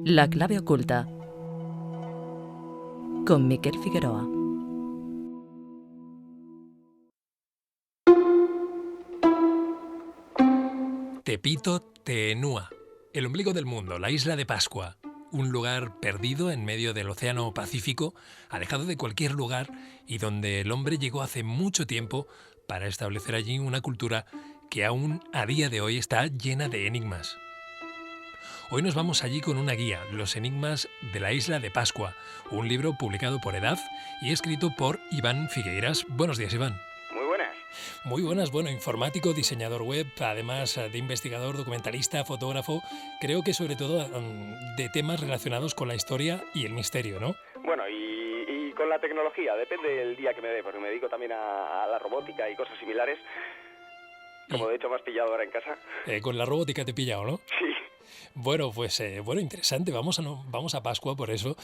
La clave oculta con Miquel Figueroa. Tepito Teenúa, el ombligo del mundo, la isla de Pascua, un lugar perdido en medio del Océano Pacífico, alejado de cualquier lugar y donde el hombre llegó hace mucho tiempo para establecer allí una cultura que aún a día de hoy está llena de enigmas. Hoy nos vamos allí con una guía, Los enigmas de la isla de Pascua, un libro publicado por Edad y escrito por Iván Figueiras. Buenos días, Iván. Muy buenas. Muy buenas, bueno, informático, diseñador web, además de investigador, documentalista, fotógrafo, creo que sobre todo de temas relacionados con la historia y el misterio, ¿no? Bueno, y con la tecnología, depende del día que me dé, porque me dedico también a la robótica y cosas similares, como de hecho me has pillado ahora en casa. Con la robótica te he pillado, ¿no? Sí. Bueno, pues interesante, vamos a Pascua, por eso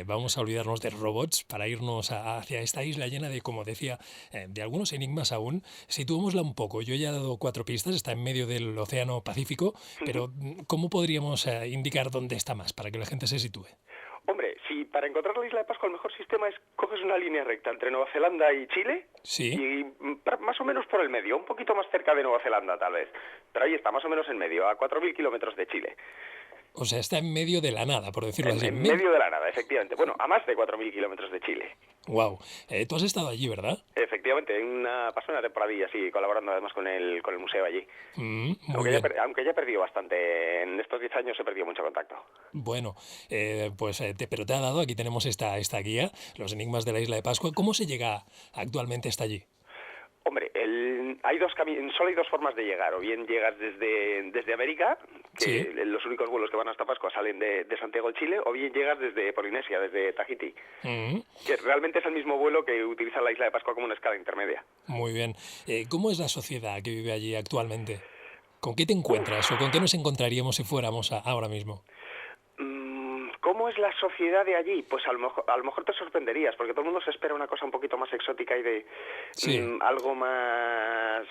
vamos a olvidarnos de robots para irnos hacia esta isla llena de, como decía, de algunos enigmas aún. Situémosla un poco, yo ya he dado 4 pistas, está en medio del Océano Pacífico, pero ¿cómo podríamos indicar dónde está más para que la gente se sitúe? Hombre, si para encontrar la isla de Pascua el mejor sistema es coges una línea recta entre Nueva Zelanda y Chile, sí, y más o menos por el medio, un poquito más cerca de Nueva Zelanda tal vez, pero ahí está, más o menos en medio, a 4.000 kilómetros de Chile. O sea, está en medio de la nada, por decirlo así. En medio de la nada, efectivamente. Bueno, a más de 4.000 kilómetros de Chile. Wow. Tú has estado allí, ¿verdad? Efectivamente, pasé una temporadilla así, colaborando además con el museo allí. Aunque ya he perdido bastante, en estos 10 años he perdido mucho contacto. Bueno, pero te ha dado, aquí tenemos esta guía, Los enigmas de la isla de Pascua. ¿Cómo se llega actualmente hasta allí? Hombre, solo hay dos formas de llegar. O bien llegas desde América, que sí, los únicos vuelos que van hasta Pascua salen de Santiago de Chile, o bien llegas desde Polinesia, desde Tahití, que realmente es el mismo vuelo que utiliza la isla de Pascua como una escala intermedia. Muy bien. ¿Cómo es la sociedad que vive allí actualmente? ¿Con qué te encuentras o con qué nos encontraríamos si fuéramos ahora mismo? ¿Cómo es la sociedad de allí? Pues a lo mejor te sorprenderías, porque todo el mundo se espera una cosa un poquito más exótica y de algo más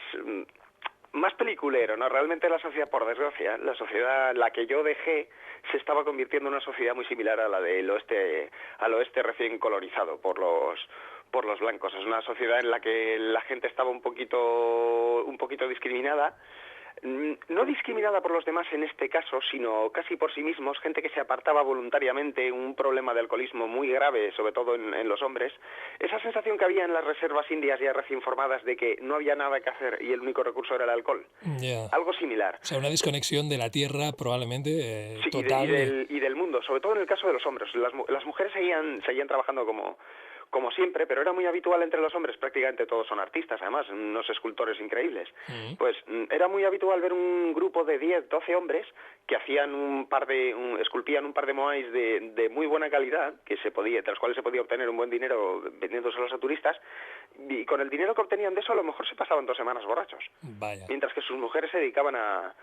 peliculero, ¿no? Realmente la sociedad, por desgracia, la sociedad, la que yo dejé, se estaba convirtiendo en una sociedad muy similar a la del oeste, al oeste recién colonizado por los blancos. Es una sociedad en la que la gente estaba un poquito discriminada. No discriminada por los demás en este caso, sino casi por sí mismos, gente que se apartaba voluntariamente, un problema de alcoholismo muy grave, sobre todo en los hombres. Esa sensación que había en las reservas indias ya recién formadas de que no había nada que hacer y el único recurso era el alcohol. Yeah. Algo similar. O sea, una desconexión de la tierra probablemente sí, total. Y del mundo, sobre todo en el caso de los hombres. Las mujeres seguían trabajando como siempre, pero era muy habitual entre los hombres, prácticamente todos son artistas, además, unos escultores increíbles. Pues era muy habitual ver un grupo de 10, 12 hombres que hacían esculpían un par de moais de muy buena calidad, de los cuales se podía obtener un buen dinero vendiéndoselos a turistas, y con el dinero que obtenían de eso a lo mejor se pasaban 2 semanas borrachos. Vaya. Mientras que sus mujeres se dedicaban a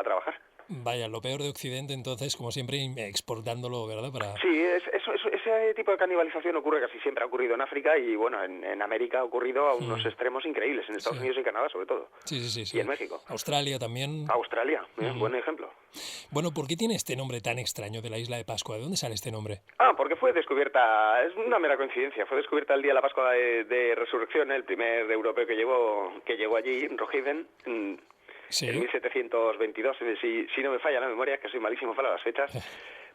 trabajar. Vaya, lo peor de Occidente, entonces, como siempre, exportándolo, ¿verdad? Sí, ese tipo de canibalización ocurre casi siempre. Ha ocurrido en África y, bueno, en América ha ocurrido a unos extremos increíbles, en Estados Unidos y Canadá, sobre todo. Sí. Y en México. Australia también. Australia, buen ejemplo. Bueno, ¿por qué tiene este nombre tan extraño de la isla de Pascua? ¿De dónde sale este nombre? Porque fue descubierta, es una mera coincidencia, fue descubierta el día de la Pascua de Resurrección, el primer europeo que llegó allí, en Rohiden, en 1722, si no me falla la memoria, que soy malísimo para las fechas,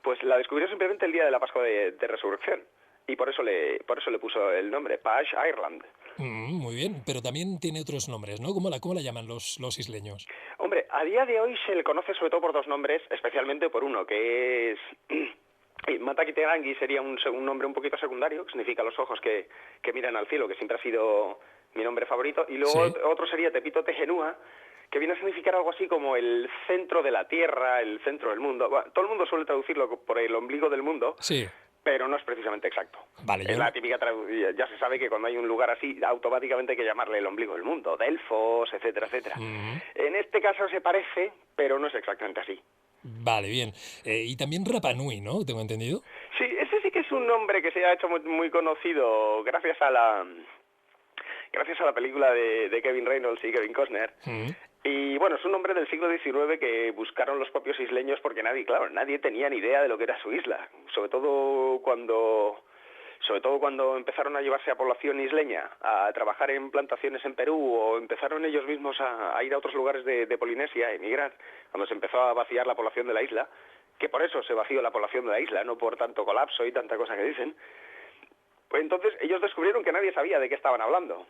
pues la descubrió simplemente el día de la Pascua de Resurrección, y por eso le puso el nombre, Pash Island. Muy bien, pero también tiene otros nombres, ¿no? ¿Cómo la llaman los isleños? Hombre, a día de hoy se le conoce sobre todo por 2 nombres, especialmente por uno, que es... Matakiterangi sería un nombre un poquito secundario, que significa los ojos que miran al cielo, que siempre ha sido mi nombre favorito, y luego otro sería Tepito Tejenúa, que viene a significar algo así como el centro de la Tierra, el centro del mundo. Bueno, todo el mundo suele traducirlo por el ombligo del mundo, pero no es precisamente exacto. Vale, en la típica ya se sabe que cuando hay un lugar así, automáticamente hay que llamarle el ombligo del mundo, Delfos, etcétera, etcétera. En este caso se parece, pero no es exactamente así. Vale, bien. Y también Rapa Nui, ¿no? ¿Tengo entendido? Sí, ese sí que es un nombre que se ha hecho muy, muy conocido gracias a la película de Kevin Reynolds y Kevin Costner. Y bueno, es un nombre del siglo XIX que buscaron los propios isleños porque nadie tenía ni idea de lo que era su isla. Sobre todo cuando empezaron a llevarse a población isleña a trabajar en plantaciones en Perú o empezaron ellos mismos a ir a otros lugares de Polinesia, a emigrar, cuando se empezó a vaciar la población de la isla, que por eso se vació la población de la isla, no por tanto colapso y tanta cosa que dicen, pues entonces ellos descubrieron que nadie sabía de qué estaban hablando.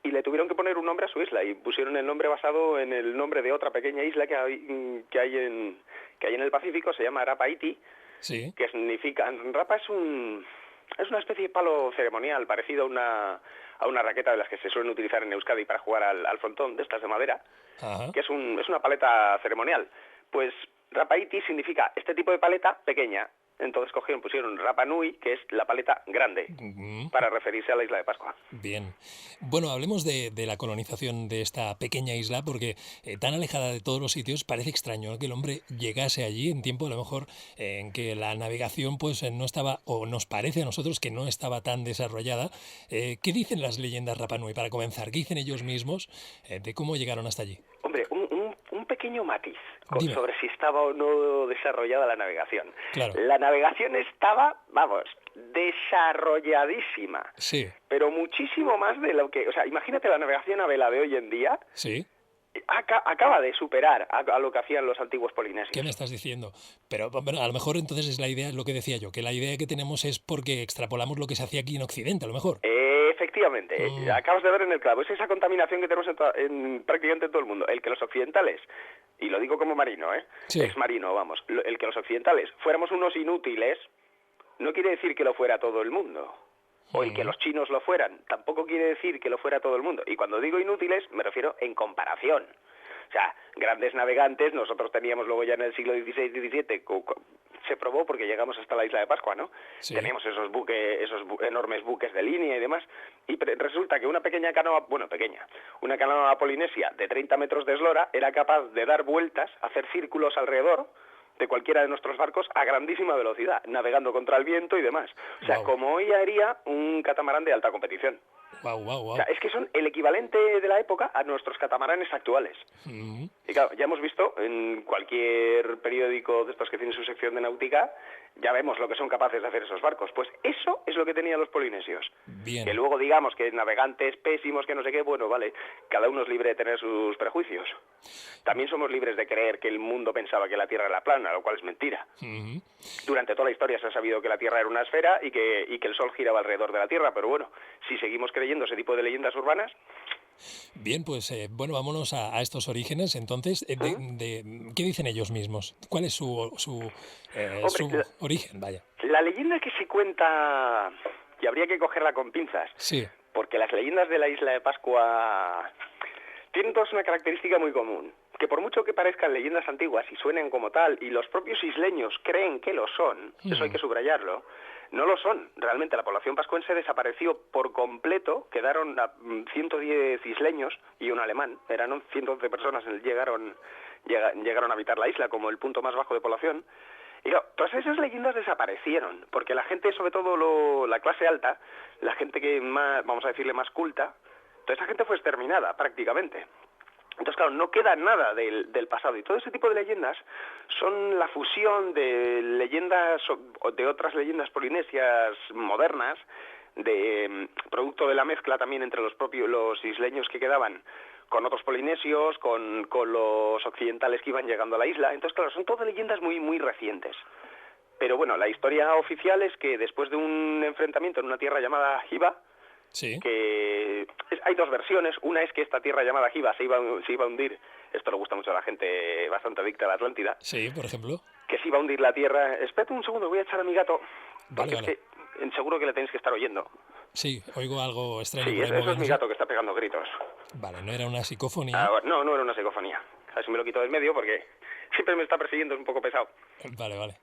Y le tuvieron que poner un nombre a su isla y pusieron el nombre basado en el nombre de otra pequeña isla que hay en el Pacífico, se llama Rapa Iti, Sí. que significa... Rapa es una especie de palo ceremonial parecido a una raqueta de las que se suelen utilizar en Euskadi para jugar al frontón, de estas de madera, Ajá. que es una paleta ceremonial. Pues Rapa Iti significa este tipo de paleta pequeña. Entonces pusieron Rapa Nui, que es la paleta grande, para referirse a la isla de Pascua. Bien. Bueno, hablemos de la colonización de esta pequeña isla, porque tan alejada de todos los sitios parece extraño, ¿no?, que el hombre llegase allí en tiempo a lo mejor en que la navegación pues no estaba, o nos parece a nosotros que no estaba tan desarrollada. ¿Qué dicen las leyendas Rapa Nui para comenzar? ¿Qué dicen ellos mismos de cómo llegaron hasta allí? Hombre, un pequeño matiz Dime. sobre si estaba o no desarrollada la navegación. Claro. La navegación estaba, desarrolladísima. Sí. Pero muchísimo más de lo que... O sea, imagínate la navegación a vela de hoy en día. Sí. Acaba de superar a lo que hacían los antiguos polinesios. ¿Qué me estás diciendo? Pero bueno, a lo mejor entonces es la idea, lo que decía yo, que la idea que tenemos es porque extrapolamos lo que se hacía aquí en Occidente, a lo mejor. Efectivamente, acabas de ver en el clavo. Es esa contaminación que tenemos en prácticamente todo el mundo. El que los occidentales, y lo digo como marino, Sí. es marino, vamos, el que los occidentales fuéramos unos inútiles, no quiere decir que lo fuera todo el mundo. O el que los chinos lo fueran, tampoco quiere decir que lo fuera todo el mundo. Y cuando digo inútiles, me refiero en comparación. O sea, grandes navegantes, nosotros teníamos luego ya en el siglo XVI-XVII, se probó porque llegamos hasta la isla de Pascua, ¿no? Sí. Teníamos esos enormes buques de línea y demás, y resulta que una canoa polinesia de 30 metros de eslora era capaz de dar vueltas, hacer círculos alrededor de cualquiera de nuestros barcos a grandísima velocidad, navegando contra el viento y demás. O sea, como hoy haría un catamarán de alta competición. Wow. O sea, es que son el equivalente de la época a nuestros catamaranes actuales. Y claro, ya hemos visto en cualquier periódico de estos que tienen su sección de náutica, ya vemos lo que son capaces de hacer esos barcos. Pues eso es lo que tenían los polinesios. Bien. Que luego digamos que navegantes pésimos, que no sé qué, bueno, vale, cada uno es libre de tener sus prejuicios. También somos libres de creer que el mundo pensaba que la Tierra era plana, lo cual es mentira. Durante toda la historia se ha sabido que la Tierra era una esfera y que el Sol giraba alrededor de la Tierra, pero bueno, si seguimos creyendo ese tipo de leyendas urbanas... Bien, pues bueno, vámonos a estos orígenes. Entonces, ¿qué dicen ellos mismos? ¿Cuál es su origen? Vaya. La leyenda que se cuenta, y habría que cogerla con pinzas, Sí. porque las leyendas de la isla de Pascua tienen todas una característica muy común, que por mucho que parezcan leyendas antiguas y suenen como tal, y los propios isleños creen que lo son, eso hay que subrayarlo, no lo son. Realmente la población pascuense desapareció por completo, quedaron 110 isleños y un alemán, eran 111 personas que llegaron a habitar la isla como el punto más bajo de población. Y claro, todas esas leyendas desaparecieron, porque la gente, sobre todo la clase alta, la gente que más, vamos a decirle más culta, toda esa gente fue exterminada prácticamente. Entonces, claro, no queda nada del pasado. Y todo ese tipo de leyendas son la fusión de leyendas, de otras leyendas polinesias modernas, producto de la mezcla también entre los isleños que quedaban con otros polinesios, con los occidentales que iban llegando a la isla. Entonces, claro, son todas leyendas muy, muy recientes. Pero bueno, la historia oficial es que después de un enfrentamiento en una tierra llamada Jiva, Sí. Hay dos versiones. Una es que esta tierra llamada Jiva se iba a hundir. Esto le gusta mucho a la gente bastante adicta a la Atlántida. Sí, por ejemplo. Que se iba a hundir la tierra. Espérate un segundo, voy a echar a mi gato. Vale. Es que seguro que le tenéis que estar oyendo. Sí, oigo algo extraño. Sí, por ahí eso es mi moviéndose. gato que está pegando gritos. Vale, no era una psicofonía. No era una psicofonía. A ver si me lo quito del medio porque siempre me está persiguiendo, es un poco pesado. Vale.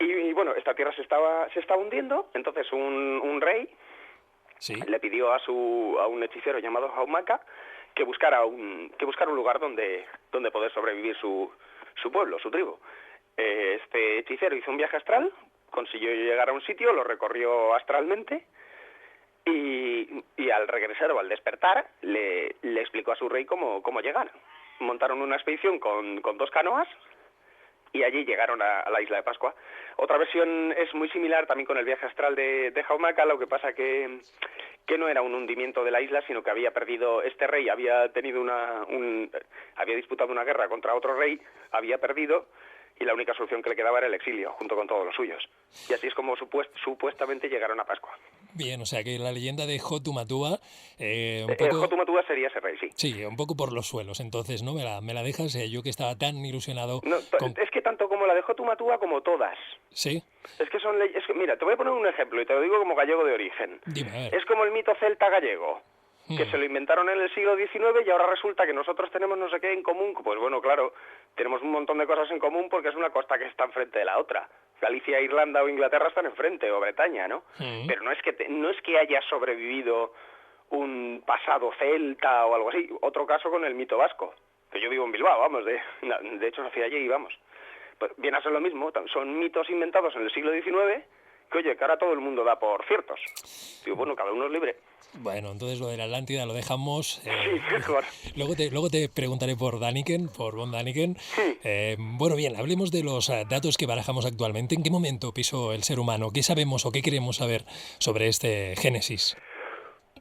Y bueno, esta tierra se estaba hundiendo. Entonces un rey... Sí. Le pidió a un hechicero llamado Jaumaca que buscara un lugar donde poder sobrevivir su pueblo, su tribu. Este hechicero hizo un viaje astral, consiguió llegar a un sitio, lo recorrió astralmente Y al regresar o al despertar le explicó a su rey cómo llegar. Montaron una expedición con 2 canoas y allí llegaron a la isla de Pascua. Otra versión es muy similar también con el viaje astral de Jaumaca, lo que pasa que no era un hundimiento de la isla, sino que había perdido, este rey había tenido había disputado una guerra contra otro rey, había perdido, y la única solución que le quedaba era el exilio, junto con todos los suyos. Y así es como supuestamente llegaron a Pascua. Bien, o sea que la leyenda de Jotumatua... un poco... Jotumatua sería ese rey, sí. Sí, un poco por los suelos, entonces, ¿no? Me la dejas, yo que estaba tan ilusionado... No, es que tanto como la de Jotumatua como todas. ¿Sí? Es que son leyes... Mira, te voy a poner un ejemplo y te lo digo como gallego de origen. Dime, a ver. Es como el mito celta gallego, que se lo inventaron en el siglo XIX y ahora resulta que nosotros tenemos no sé qué en común. Pues bueno, claro, tenemos un montón de cosas en común porque es una costa que está enfrente de la otra. Galicia, Irlanda o Inglaterra están enfrente, o Bretaña, ¿no? Pero no es que haya sobrevivido un pasado celta o algo así. Otro caso con el mito vasco, que yo vivo en Bilbao, vamos, de hecho nací allí y vamos. Pues viene a ser lo mismo, son mitos inventados en el siglo XIX que, oye, que ahora todo el mundo da por ciertos. Digo, bueno, cada uno es libre. Bueno, entonces lo de la Atlántida lo dejamos. Sí, mejor. Luego te preguntaré por Daniken, por von Daniken. Sí. Bueno, bien, hablemos de los datos que barajamos actualmente. ¿En qué momento pisó el ser humano? ¿Qué sabemos o qué queremos saber sobre este Génesis?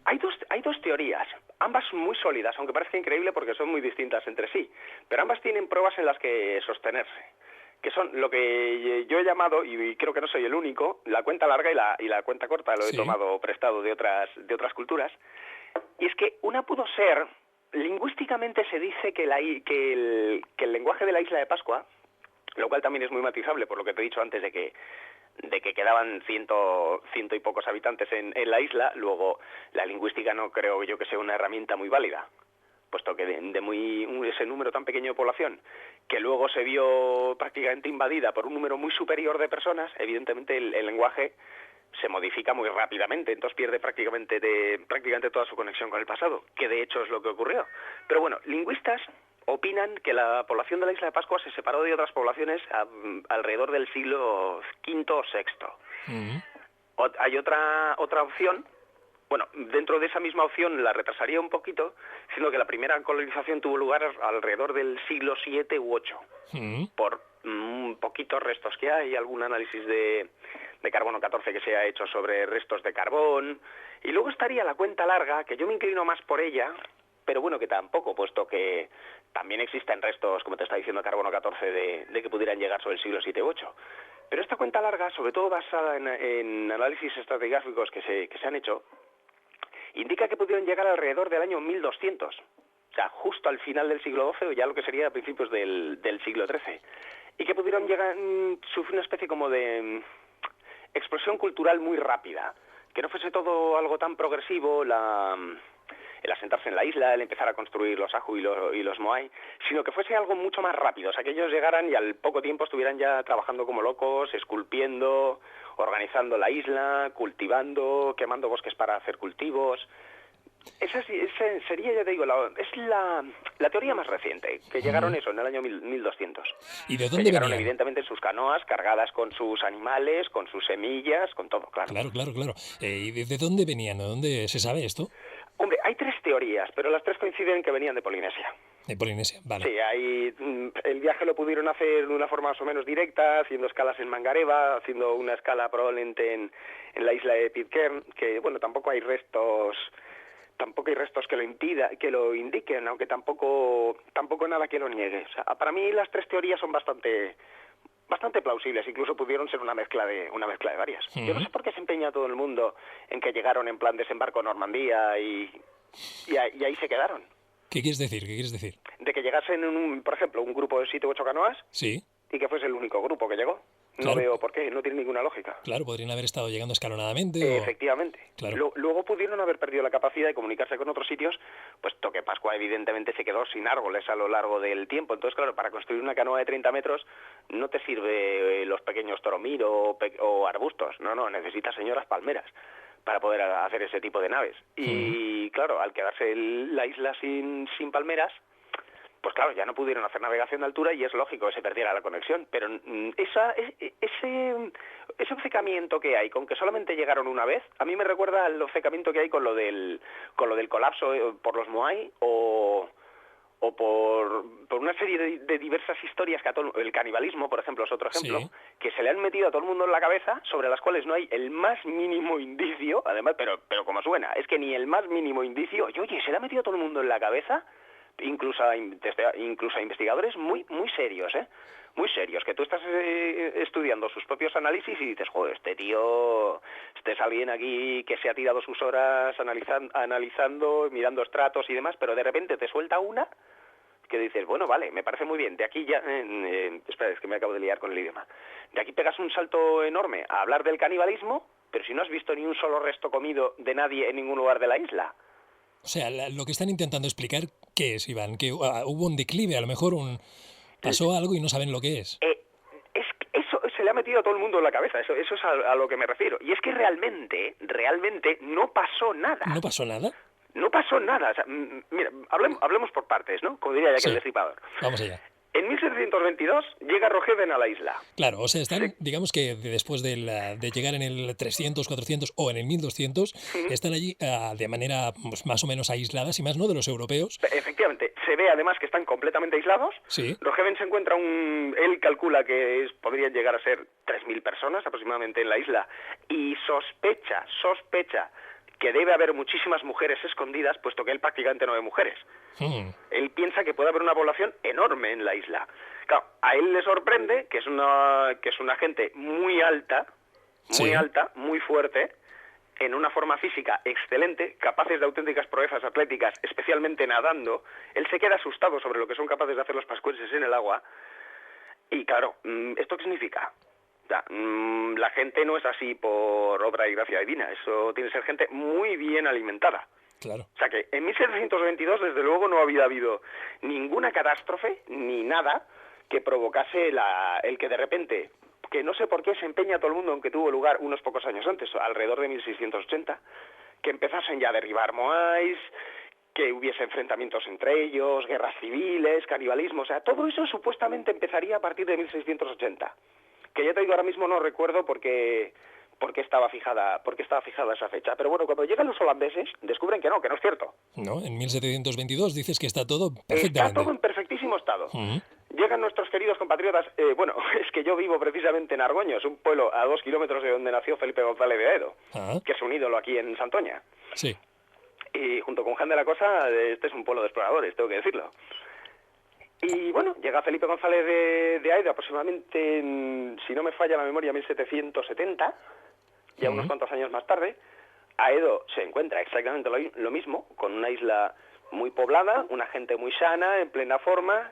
Hay dos teorías, ambas muy sólidas, aunque parezca increíble porque son muy distintas entre sí, pero ambas tienen pruebas en las que sostenerse, que son lo que yo he llamado, y creo que no soy el único, la cuenta larga y la cuenta corta. Lo he tomado prestado de otras culturas, y es que una pudo ser, lingüísticamente se dice que el lenguaje de la isla de Pascua, lo cual también es muy matizable por lo que te he dicho antes de que quedaban ciento y pocos habitantes en la isla. Luego la lingüística no creo yo que sea una herramienta muy válida, puesto que ese número tan pequeño de población, que luego se vio prácticamente invadida por un número muy superior de personas, evidentemente el lenguaje se modifica muy rápidamente, entonces pierde prácticamente toda su conexión con el pasado, que de hecho es lo que ocurrió. Pero bueno, lingüistas opinan que la población de la isla de Pascua se separó de otras poblaciones alrededor del siglo V o VI. Hay otra opción. Bueno, dentro de esa misma opción la retrasaría un poquito, sino que la primera colonización tuvo lugar alrededor del siglo VII u VIII, por poquitos restos que hay, algún análisis de carbono 14 que se ha hecho sobre restos de carbón, y luego estaría la cuenta larga, que yo me inclino más por ella, pero bueno, que tampoco, puesto que también existen restos, como te está diciendo, de carbono 14 de que pudieran llegar sobre el siglo VII u VIII. Pero esta cuenta larga, sobre todo basada en análisis estratigráficos que se han hecho, indica que pudieron llegar alrededor del año 1200, o sea, justo al final del siglo XII o ya lo que sería a principios del siglo XIII, y que pudieron llegar, sufrir una especie como de explosión cultural muy rápida, que no fuese todo algo tan progresivo, el asentarse en la isla, el empezar a construir los Ajú y los Moai, sino que fuese algo mucho más rápido, o sea, que ellos llegaran y al poco tiempo estuvieran ya trabajando como locos, esculpiendo, organizando la isla, cultivando, quemando bosques para hacer cultivos. Esa sería, ya te digo, es la teoría más reciente, que llegaron eso en el año 1200. ¿Y de dónde llegaron venían? evidentemente en sus canoas, cargadas con sus animales, con sus semillas, con todo, claro. Claro. ¿Y de dónde venían? ¿De dónde se sabe esto? Hombre, hay 3 teorías, pero las 3 coinciden en que venían de Polinesia. De Polinesia, vale. Sí, el viaje lo pudieron hacer de una forma más o menos directa, haciendo escalas en Mangareva, haciendo una escala probablemente en la isla de Pitcairn, que bueno, tampoco hay restos que lo indiquen, aunque tampoco nada que lo niegue. O sea, para mí las 3 teorías son bastante plausibles, incluso pudieron ser una mezcla de varias. Yo no sé por qué se empeña todo el mundo en que llegaron en plan desembarco en Normandía y ahí se quedaron. ¿Qué quieres decir? De que llegasen, por ejemplo, un grupo de 7 u 8 canoas, Sí. y que fuese el único grupo que llegó. No veo por qué, no tiene ninguna lógica. Claro, podrían haber estado llegando escalonadamente. Efectivamente. Claro. Luego pudieron haber perdido la capacidad de comunicarse con otros sitios, puesto que Pascua evidentemente se quedó sin árboles a lo largo del tiempo. Entonces, claro, para construir una canoa de 30 metros no te sirve los pequeños toromiro o arbustos. No, necesitas señoras palmeras para poder hacer ese tipo de naves. Y claro, al quedarse la isla sin palmeras, pues claro, ya no pudieron hacer navegación de altura y es lógico que se perdiera la conexión. Pero ese obcecamiento que hay con que solamente llegaron una vez, a mí me recuerda al obcecamiento que hay con lo del colapso por los Moai o por una serie de diversas historias, el canibalismo, por ejemplo, es otro ejemplo, Sí. que se le han metido a todo el mundo en la cabeza, sobre las cuales no hay el más mínimo indicio, además, pero como suena, es que ni el más mínimo indicio, y oye, se le ha metido a todo el mundo en la cabeza, incluso a investigadores muy serios, muy serios, que tú estás estudiando sus propios análisis y dices, joder, este es alguien aquí que se ha tirado sus horas analizando, mirando estratos y demás, pero de repente te suelta una que dices, bueno, vale, me parece muy bien, de aquí ya... espera, es que me acabo de liar con el idioma. De aquí pegas un salto enorme a hablar del canibalismo, pero si no has visto ni un solo resto comido de nadie en ningún lugar de la isla. O sea, lo que están intentando explicar, ¿qué es, Iván? Que hubo un declive, a lo mejor pasó algo y no saben lo que es. Eso se le ha metido a todo el mundo en la cabeza, eso es a lo que me refiero. Y es que realmente no pasó nada. ¿No pasó nada? No pasó nada. O sea, mira, hablemos por partes, ¿no? Como diría ya que el destripador. Vamos allá. En 1722 llega Roheben a la isla. Claro, o sea, están, digamos que después de llegar en el 300, 400 o en el 1200, están allí de manera pues, más o menos aislada, si más no, de los europeos. Efectivamente, se ve además que están completamente aislados. Sí. Roheben se encuentra él calcula que podrían llegar a ser 3.000 personas aproximadamente en la isla y sospecha que debe haber muchísimas mujeres escondidas, puesto que él prácticamente no ve mujeres. Él piensa que puede haber una población enorme en la isla. Claro, a él le sorprende que es una gente muy alta, muy fuerte, en una forma física excelente, capaces de auténticas proezas atléticas, especialmente nadando. Él se queda asustado sobre lo que son capaces de hacer los pascuenses en el agua. Y claro, ¿esto qué significa? La gente no es así por obra y gracia divina, eso tiene que ser gente muy bien alimentada. Claro. O sea que en 1722 desde luego no había habido ninguna catástrofe ni nada que provocase el que de repente, que no sé por qué se empeña todo el mundo, aunque tuvo lugar unos pocos años antes, alrededor de 1680, que empezasen ya a derribar moais, que hubiese enfrentamientos entre ellos, guerras civiles, canibalismo, o sea, todo eso supuestamente empezaría a partir de 1680. Que ya te digo, ahora mismo no recuerdo por qué estaba fijada esa fecha. Pero bueno, cuando llegan los holandeses, descubren que no es cierto. No, en 1722 dices que está todo perfectamente. Está todo en perfectísimo estado. Llegan nuestros queridos compatriotas, es que yo vivo precisamente en Argoño, es un pueblo a 2 kilómetros de donde nació Felipe González de Aedo, que es un ídolo aquí en Santoña. Sí. Y junto con Juan de la Cosa, este es un pueblo de exploradores, tengo que decirlo. Y bueno, llega Felipe González de Aedo aproximadamente, si no me falla la memoria, 1770, ya unos cuantos años más tarde. Aedo se encuentra exactamente lo mismo, con una isla muy poblada, una gente muy sana, en plena forma.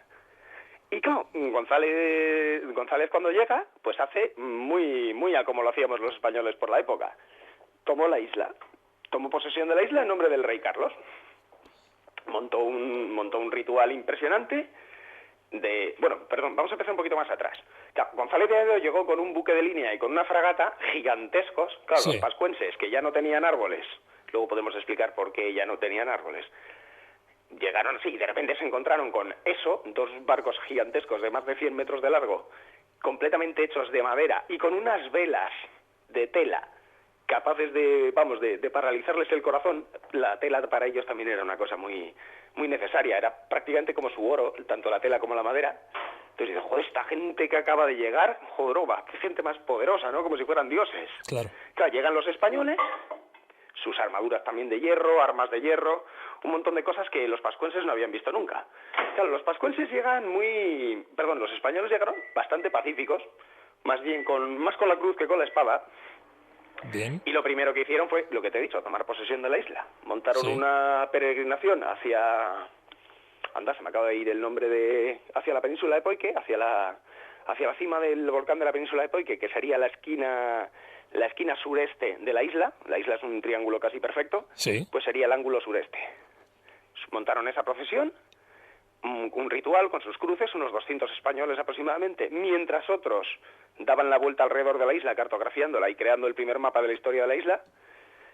Y claro, González cuando llega, pues hace muy a como lo hacíamos los españoles por la época. Tomó la isla, tomó posesión de la isla en nombre del rey Carlos. Montó un ritual impresionante. Vamos a empezar un poquito más atrás. Claro, González de Aedo llegó con un buque de línea y con una fragata gigantescos. Claro, Los pascuenses, que ya no tenían árboles, luego podemos explicar por qué ya no tenían árboles, llegaron así y de repente se encontraron con eso, 2 barcos gigantescos de más de 100 metros de largo, completamente hechos de madera y con unas velas de tela capaces de paralizarles el corazón. La tela para ellos también era una cosa muy necesaria, era prácticamente como su oro, tanto la tela como la madera. Entonces dices, joder, esta gente que acaba de llegar, jodroba, qué gente más poderosa, ¿no? Como si fueran dioses. Claro, llegan los españoles, sus armaduras también de hierro, armas de hierro, un montón de cosas que los pascuenses no habían visto nunca. Claro, los españoles llegaron bastante pacíficos, más con la cruz que con la espada. bien. Y lo primero que hicieron fue, lo que te he dicho, tomar posesión de la isla. Montaron una peregrinación hacia... se me acaba de ir el nombre hacia la península de Poike, hacia la cima del volcán de la península de Poike, que sería la esquina sureste de la isla. La isla es un triángulo casi perfecto. Sí. Pues sería el ángulo sureste. Montaron esa procesión, un ritual con sus cruces, unos 200 españoles aproximadamente, mientras otros daban la vuelta alrededor de la isla, cartografiándola y creando el primer mapa de la historia de la isla.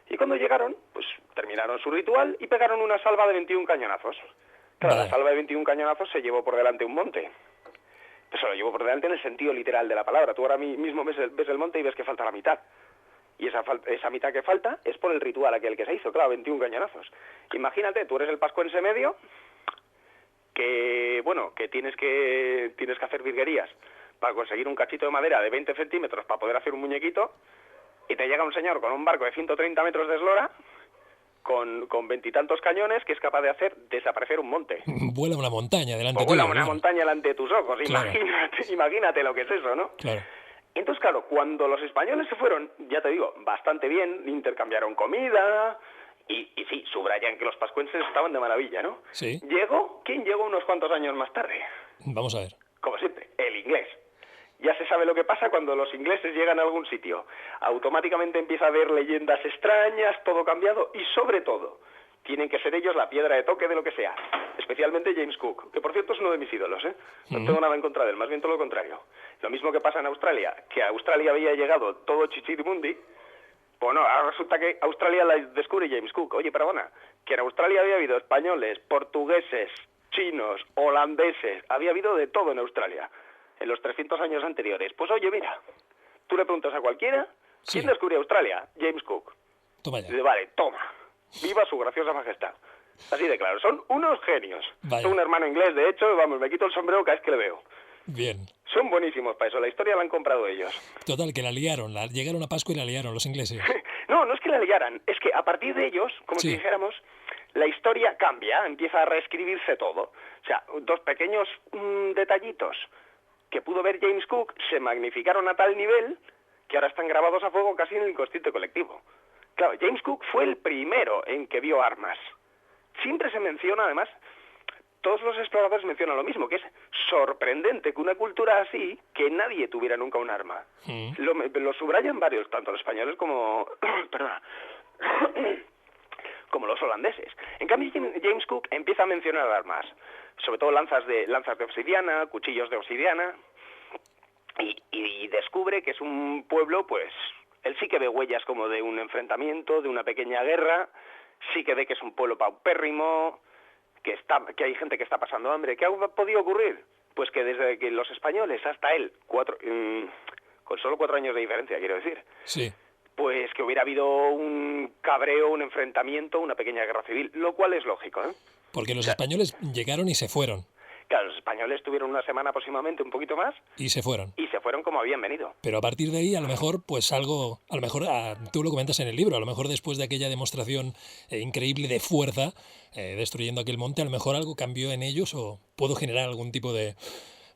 Y cuando llegaron, pues terminaron su ritual y pegaron una salva de 21 cañonazos. Claro, Vaya. la salva de 21 cañonazos se llevó por delante un monte. Se lo llevó por delante en el sentido literal de la palabra. Tú ahora mismo ves el monte y ves que falta la mitad. Y esa mitad que falta es por el ritual aquel que se hizo, claro, 21 cañonazos. Imagínate, tú eres el pascuense medio, que tienes que hacer virguerías para conseguir un cachito de madera de 20 centímetros para poder hacer un muñequito, y te llega un señor con un barco de 130 metros de eslora, con 20 y tantos cañones, que es capaz de hacer desaparecer un monte. Vuela una montaña delante O tuyo. vuela una claro. montaña delante de tus ojos, Claro. imagínate lo que es eso, ¿no? Claro. Entonces, claro, cuando los españoles se fueron, ya te digo, bastante bien, intercambiaron comida, y sí, subrayan que los pascuenses estaban de maravilla, ¿no? Sí. ¿Quién llegó unos cuantos años más tarde? Vamos a ver. Como siempre, el inglés. Ya se sabe lo que pasa cuando los ingleses llegan a algún sitio. Automáticamente empieza a haber leyendas extrañas, todo cambiado, y sobre todo, tienen que ser ellos la piedra de toque de lo que sea. Especialmente James Cook, que por cierto es uno de mis ídolos, ¿eh? No tengo nada en contra de él, más bien todo lo contrario. Lo mismo que pasa en Australia, que a Australia había llegado todo chichirimundi. Bueno, ahora resulta que Australia la descubre James Cook. Oye, perdona, que en Australia había habido españoles, portugueses, chinos, holandeses, había habido de todo en Australia en los 300 años anteriores. Pues oye, mira, tú le preguntas a cualquiera, ¿quién Sí. descubrió Australia? James Cook. Toma Y ya. dice, vale, toma, viva su graciosa majestad. Así de claro, son unos genios. Vaya. Tengo un hermano inglés, de hecho, vamos, me quito el sombrero cada vez que le veo. Bien. Son buenísimos para eso, la historia la han comprado ellos. Total, que la liaron. Llegaron a Pascua y la liaron los ingleses. No es que la liaran, es que a partir de ellos, como Sí. si dijéramos, la historia cambia, empieza a reescribirse todo. O sea, dos pequeños detallitos que pudo ver James Cook se magnificaron a tal nivel que ahora están grabados a fuego casi en el inconsciente colectivo. Claro, James Cook fue el primero en que vio armas. Siempre se menciona, además, todos los exploradores mencionan lo mismo, que es sorprendente que una cultura así, que nadie tuviera nunca un arma. Lo subrayan varios, tanto los españoles como... perdona. como los holandeses. En cambio, James Cook empieza a mencionar armas, sobre todo lanzas de obsidiana, cuchillos de obsidiana, y descubre que es un pueblo, pues, él sí que ve huellas como de un enfrentamiento, de una pequeña guerra, sí que ve que es un pueblo paupérrimo, que hay gente que está pasando hambre. ¿Qué ha podido ocurrir? Pues que desde que los españoles hasta él, con solo 4 años de diferencia, quiero decir, Sí. pues que hubiera habido un cabreo, un enfrentamiento, una pequeña guerra civil, lo cual es lógico, ¿eh? Porque los españoles llegaron y se fueron. Claro, los españoles tuvieron una semana aproximadamente, un poquito más, Y se fueron. y se fueron como habían venido. Pero a partir de ahí, a lo mejor, pues algo, tú lo comentas en el libro, a lo mejor después de aquella demostración increíble de fuerza, destruyendo aquel monte, a lo mejor algo cambió en ellos o pudo generar algún tipo de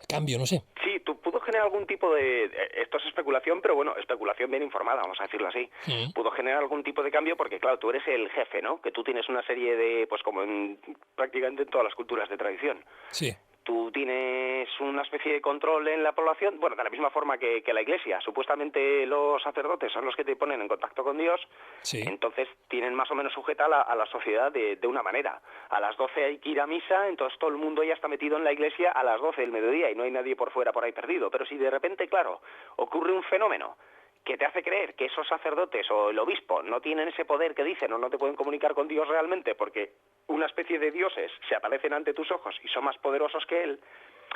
cambio, no sé. Sí, pudo generar algún tipo de... Esto es especulación, pero bueno, especulación bien informada, vamos a decirlo así. Pudo generar algún tipo de cambio porque, claro, tú eres el jefe, ¿no? Que tú tienes una serie de... Pues como prácticamente en todas las culturas de tradición. Sí. Tú tienes una especie de control en la población, bueno, de la misma forma que la Iglesia. Supuestamente los sacerdotes son los que te ponen en contacto con Dios, Sí. entonces tienen más o menos sujeta a la sociedad de una manera. A las 12 hay que ir a misa, entonces todo el mundo ya está metido en la Iglesia a las 12 del mediodía y no hay nadie por fuera por ahí perdido. Pero si de repente, claro, ocurre un fenómeno que te hace creer que esos sacerdotes o el obispo no tienen ese poder que dicen o no te pueden comunicar con Dios realmente porque una especie de dioses se aparecen ante tus ojos y son más poderosos que él,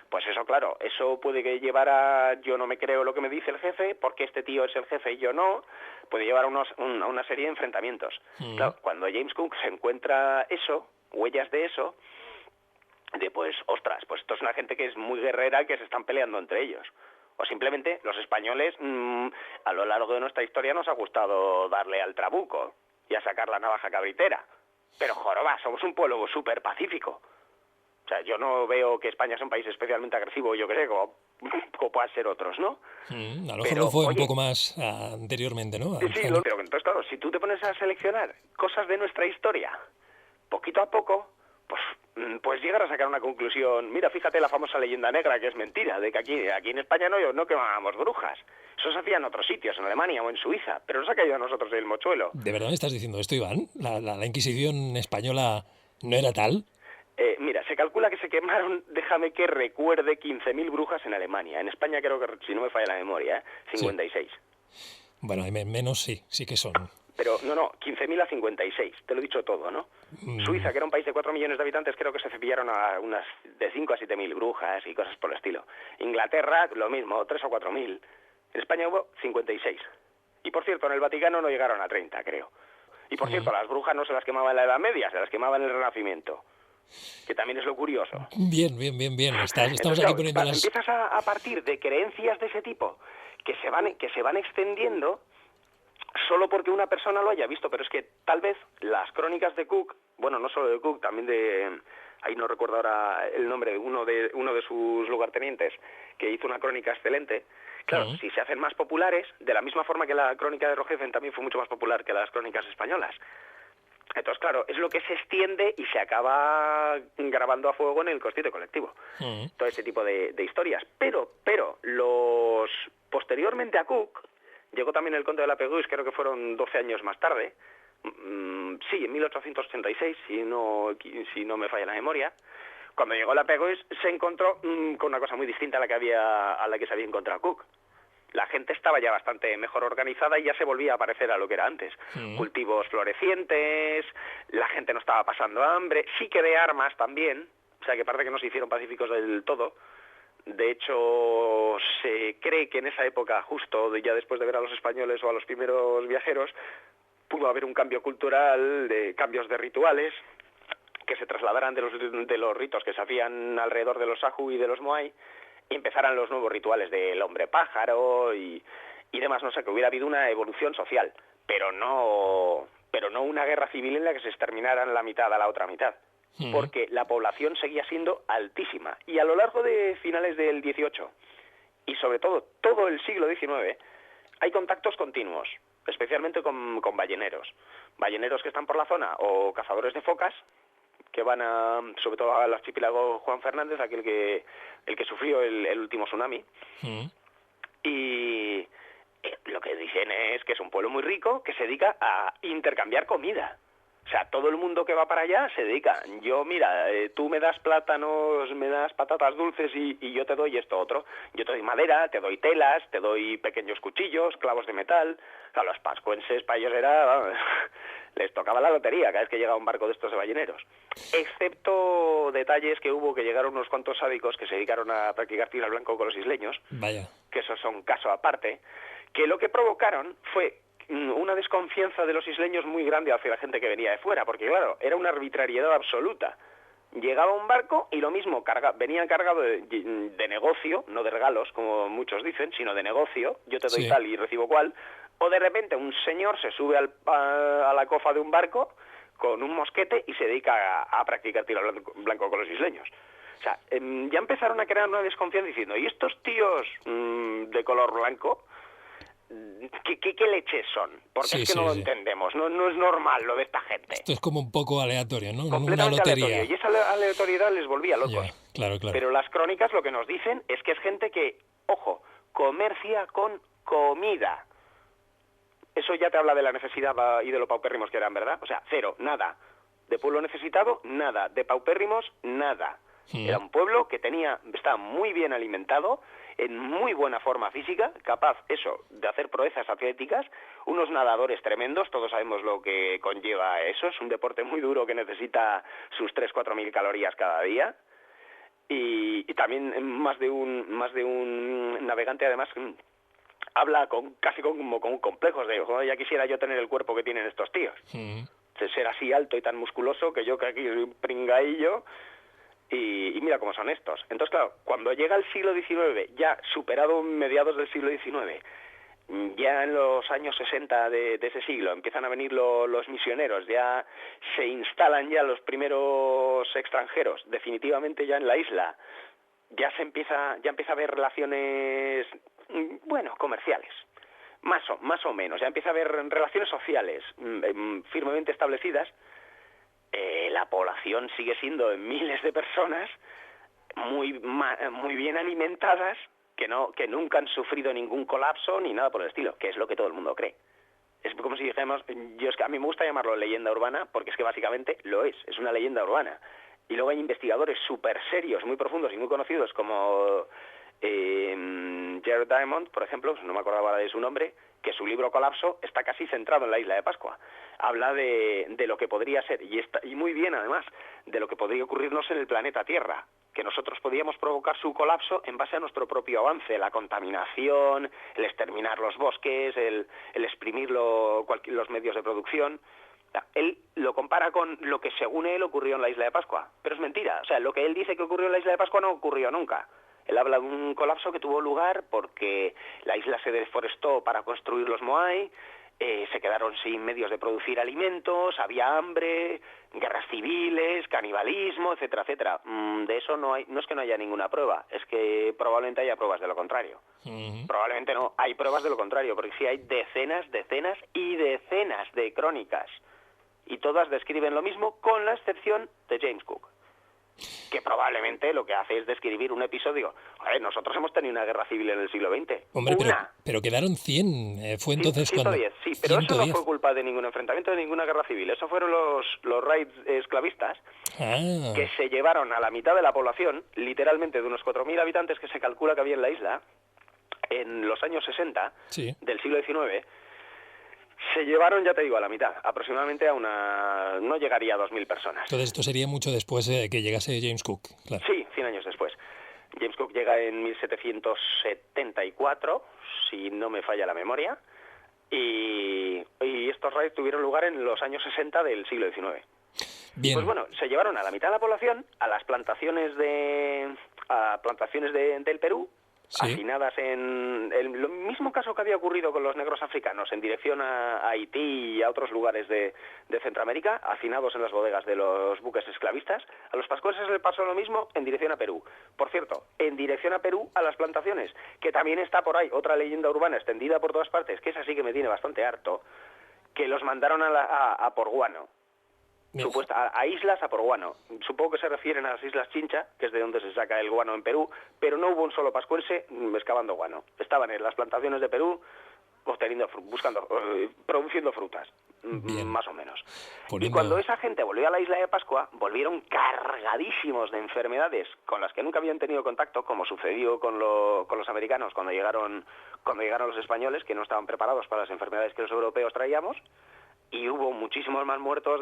pues eso, claro, eso puede que llevar a yo no me creo lo que me dice el jefe porque este tío es el jefe y yo no, puede llevar a una serie de enfrentamientos. Claro, cuando James Cook se encuentra eso, huellas de eso, pues ostras, pues esto es una gente que es muy guerrera, que se están peleando entre ellos. O simplemente los españoles, a lo largo de nuestra historia nos ha gustado darle al trabuco y a sacar la navaja cabritera. Pero joroba, somos un pueblo súper pacífico. O sea, yo no veo que España sea un país especialmente agresivo, yo creo, como puedan ser otros, ¿no? A lo mejor Pero, lo fue un oye, poco más anteriormente, ¿no? Sí, pero entonces, claro, si tú te pones a seleccionar cosas de nuestra historia, poquito a poco, pues llegar a sacar una conclusión. Mira, fíjate la famosa leyenda negra, que es mentira, de que aquí en España no quemábamos brujas. Eso se hacía en otros sitios, en Alemania o en Suiza, pero nos ha caído a nosotros el mochuelo. ¿De verdad me estás diciendo esto, Iván? ¿La Inquisición española no era tal? Mira, se calcula que se quemaron, déjame que recuerde, 15.000 brujas en Alemania. En España creo que, si no me falla la memoria, 56. Sí. Bueno, menos sí que son. pero no, 15.000 a 56, te lo he dicho todo, ¿no? Suiza, que era un país de 4 millones de habitantes, creo que se cepillaron a unas de 5 a 7.000 brujas y cosas por el estilo. Inglaterra, lo mismo, 3 o 4.000. En España hubo 56. Y por cierto, en el Vaticano no llegaron a 30, creo. Y por cierto, las brujas no se las quemaba en la Edad Media, se las quemaba en el Renacimiento. Que también es lo curioso. Bien. Estamos Entonces, aquí poniendo las... empiezas a partir de creencias de ese tipo que se van extendiendo solo porque una persona lo haya visto, pero es que tal vez las crónicas de Cook, bueno, no solo de Cook, también de... Ahí no recuerdo ahora el nombre, uno de sus lugartenientes, que hizo una crónica excelente. Claro, si se hacen más populares, de la misma forma que la crónica de Rogefen también fue mucho más popular que las crónicas españolas. Entonces, claro, es lo que se extiende y se acaba grabando a fuego en el consciente colectivo. Todo este tipo de historias. Pero, posteriormente a Cook, llegó también el Conde de la Peguis, creo que fueron 12 años más tarde. Sí, en 1886, si no me falla la memoria. Cuando llegó la Peguis se encontró con una cosa muy distinta a la que se había encontrado Cook. La gente estaba ya bastante mejor organizada y ya se volvía a parecer a lo que era antes. Cultivos florecientes, la gente no estaba pasando hambre, sí que de armas también, o sea que parece que no se hicieron pacíficos del todo. De hecho, se cree que en esa época, justo ya después de ver a los españoles o a los primeros viajeros, pudo haber un cambio cultural, de cambios de rituales, que se trasladaran de los ritos que se hacían alrededor de los Sahu y de los Moai, y empezaran los nuevos rituales del hombre pájaro y demás, no sé, que hubiera habido una evolución social, pero no una guerra civil en la que se exterminaran la mitad a la otra mitad, porque la población seguía siendo altísima, y a lo largo de finales del XVIII y sobre todo el siglo XIX hay contactos continuos, especialmente con balleneros que están por la zona, o cazadores de focas, que van sobre todo al archipiélago Juan Fernández, el que sufrió el último tsunami. Y lo que dicen es que es un pueblo muy rico que se dedica a intercambiar comida. O sea, todo el mundo que va para allá se dedica. Yo, mira, tú me das plátanos, me das patatas dulces y yo te doy esto otro. Yo te doy madera, te doy telas, te doy pequeños cuchillos, clavos de metal. O sea, los pascuenses, para ellos era... les tocaba la lotería cada vez que llegaba un barco de estos de balleneros. Excepto detalles que hubo, que llegaron unos cuantos sádicos que se dedicaron a practicar tiro al blanco con los isleños. Vaya. Que esos son caso aparte. Que lo que provocaron fue una desconfianza de los isleños muy grande hacia la gente que venía de fuera, porque claro, era una arbitrariedad absoluta. Llegaba un barco y lo mismo, venía cargado de negocio, no de regalos, como muchos dicen, sino de negocio, yo te doy tal y recibo cual, o de repente un señor se sube a la cofa de un barco con un mosquete y se dedica a practicar tiro blanco con los isleños. O sea, ya empezaron a crear una desconfianza diciendo, ¿y estos tíos de color blanco? ¿Qué leches son? Porque es que no lo entendemos, no es normal lo de esta gente. Esto es como un poco aleatorio, ¿no? Completamente una lotería. Aleatorio. Y esa aleatoriedad les volvía locos. Claro. Pero las crónicas lo que nos dicen es que es gente que, ojo, comercia con comida. Eso ya te habla de la necesidad y de lo paupérrimos que eran, ¿verdad? O sea, cero, nada. De pueblo necesitado, nada. De paupérrimos, nada. Era un pueblo que estaba muy bien alimentado, en muy buena forma física, capaz, de hacer proezas atléticas, unos nadadores tremendos, todos sabemos lo que conlleva eso, es un deporte muy duro que necesita sus 3-4 mil calorías cada día, y también más de un navegante, además, habla casi como con complejos de, joder, ya quisiera yo tener el cuerpo que tienen estos tíos. Ser así alto y tan musculoso, que yo que aquí soy un pringaillo. Y mira cómo son estos. Entonces, claro, cuando llega el siglo XIX, ya superado mediados del siglo XIX, ya en los años 60 de ese siglo, empiezan a venir los misioneros, ya se instalan ya los primeros extranjeros, definitivamente ya en la isla, ya empieza a haber relaciones, comerciales. Más o menos, ya empieza a haber relaciones sociales firmemente establecidas. La población sigue siendo de miles de personas muy bien alimentadas que nunca han sufrido ningún colapso ni nada por el estilo, que es lo que todo el mundo cree. Es como si dijéramos, a mí me gusta llamarlo leyenda urbana porque es que básicamente lo es una leyenda urbana. Y luego hay investigadores súper serios, muy profundos y muy conocidos como Jared Diamond, por ejemplo, no me acordaba ahora de su nombre, que su libro Colapso está casi centrado en la isla de Pascua. Habla de lo que podría ser, y muy bien además, de lo que podría ocurrirnos en el planeta Tierra, que nosotros podíamos provocar su colapso en base a nuestro propio avance, la contaminación, el exterminar los bosques, el exprimir los medios de producción. Él lo compara con lo que según él ocurrió en la isla de Pascua, pero es mentira. O sea, lo que él dice que ocurrió en la isla de Pascua no ocurrió nunca. Él habla de un colapso que tuvo lugar porque la isla se deforestó para construir los Moai, se quedaron sin medios de producir alimentos, había hambre, guerras civiles, canibalismo, etcétera, etcétera. De eso no es que no haya ninguna prueba, es que probablemente haya pruebas de lo contrario. Probablemente no, hay pruebas de lo contrario, porque sí hay decenas y decenas de crónicas, y todas describen lo mismo, con la excepción de James Cook, que probablemente lo que hace es describir un episodio. A ver, nosotros hemos tenido una guerra civil en el siglo XX. Hombre, pero quedaron 100. Fue entonces 110, cuando... sí, pero 110. eso no fue culpa de ningún enfrentamiento, de ninguna guerra civil. Eso fueron los raids esclavistas que se llevaron a la mitad de la población, literalmente de unos 4.000 habitantes que se calcula que había en la isla, en los años 60 del siglo XIX. Se llevaron, ya te digo, a la mitad, aproximadamente no llegaría a 2.000 personas. Entonces esto sería mucho después que llegase James Cook, claro. Sí, 100 años después. James Cook llega en 1774, si no me falla la memoria, y estos raids tuvieron lugar en los años 60 del siglo XIX. Bien. Pues bueno, se llevaron a la mitad de la población a las plantaciones del Perú, hacinadas en el mismo caso que había ocurrido con los negros africanos, en dirección a Haití y a otros lugares de Centroamérica, hacinados en las bodegas de los buques esclavistas. A los pascueses les pasó lo mismo en dirección a Perú. Por cierto, en dirección a Perú, a las plantaciones, que también está por ahí otra leyenda urbana extendida por todas partes, que es así que me tiene bastante harto, que los mandaron a por guano. A islas a por guano. Supongo que se refieren a las islas Chincha, que es de donde se saca el guano en Perú, pero no hubo un solo pascuense excavando guano. Estaban en las plantaciones de Perú produciendo frutas, más o menos. Y cuando esa gente volvió a la isla de Pascua, volvieron cargadísimos de enfermedades con las que nunca habían tenido contacto, como sucedió con los americanos cuando llegaron los españoles, que no estaban preparados para las enfermedades que los europeos traíamos, y hubo muchísimos más muertos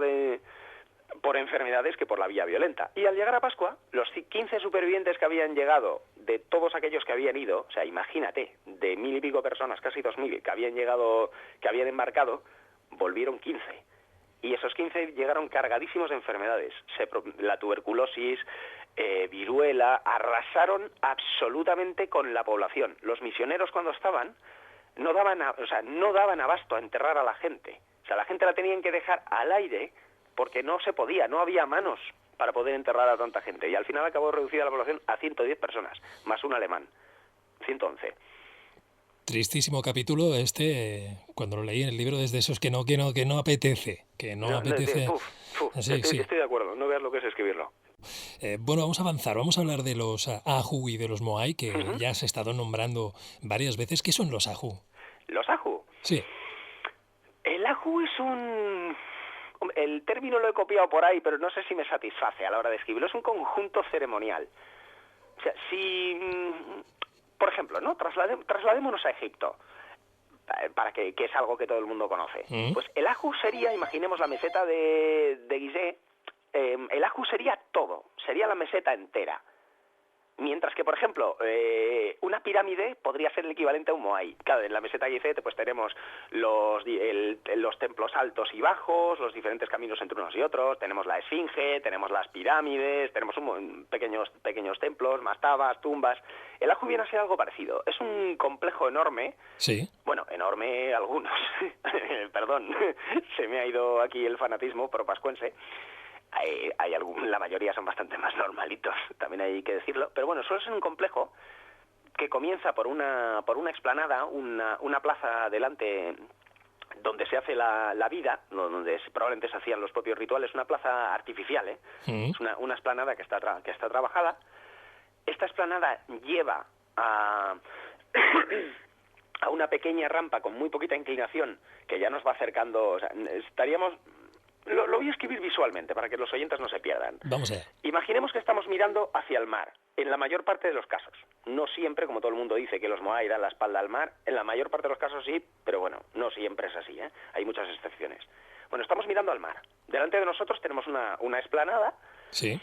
por enfermedades que por la vía violenta. Y al llegar a Pascua, los 15 supervivientes que habían llegado, de todos aquellos que habían ido, o sea, imagínate, de 1.000 y pico personas, casi 2.000, que habían embarcado, volvieron 15. Y esos 15 llegaron cargadísimos de enfermedades. La tuberculosis, viruela, arrasaron absolutamente con la población. Los misioneros, cuando estaban, no daban abasto a enterrar a la gente. O sea, la gente la tenían que dejar al aire porque no se podía, no había manos para poder enterrar a tanta gente. Y al final acabó reducida la población a 110 personas, más un alemán, 111. Tristísimo capítulo cuando lo leí en el libro, desde esos que no apetece. Estoy de acuerdo, no veas lo que es escribirlo. Bueno, vamos a avanzar, vamos a hablar de los Ajú y de los Moai, que ya has estado nombrando varias veces. ¿Qué son los Ajú? ¿Los Ajú? Sí. El Ajú es el término lo he copiado por ahí, pero no sé si me satisface a la hora de escribirlo. Es un conjunto ceremonial. O sea, si, por ejemplo, ¿no? Trasladémonos a Egipto, para que es algo que todo el mundo conoce. Pues el Ajú sería, imaginemos la meseta de Gizeh, el Ajú sería todo, sería la meseta entera. Mientras que, por ejemplo, una pirámide podría ser el equivalente a un Moai. Claro, en la meseta Gizeh pues tenemos los templos altos y bajos, los diferentes caminos entre unos y otros, tenemos la esfinge, tenemos las pirámides, tenemos pequeños templos, mastabas, tumbas. El Ajú viene a ser algo parecido. Es un complejo enorme. Sí. Bueno, enorme algunos. Perdón, se me ha ido aquí el fanatismo pro-pascuense. La mayoría son bastante más normalitos, también hay que decirlo, pero bueno, suele ser un complejo que comienza por una explanada, una plaza delante donde se hace la vida, donde probablemente se hacían los propios rituales, una plaza artificial, es una explanada que está trabajada. Esta explanada lleva a una pequeña rampa con muy poquita inclinación que ya nos va acercando, o sea, estaríamos Lo voy a escribir visualmente para que los oyentes no se pierdan. Vamos allá. Imaginemos que estamos mirando hacia el mar, en la mayor parte de los casos. No siempre, como todo el mundo dice, que los moai dan la espalda al mar. En la mayor parte de los casos sí, pero bueno, no siempre es así, ¿eh? Hay muchas excepciones. Bueno, estamos mirando al mar. Delante de nosotros tenemos una explanada. Sí.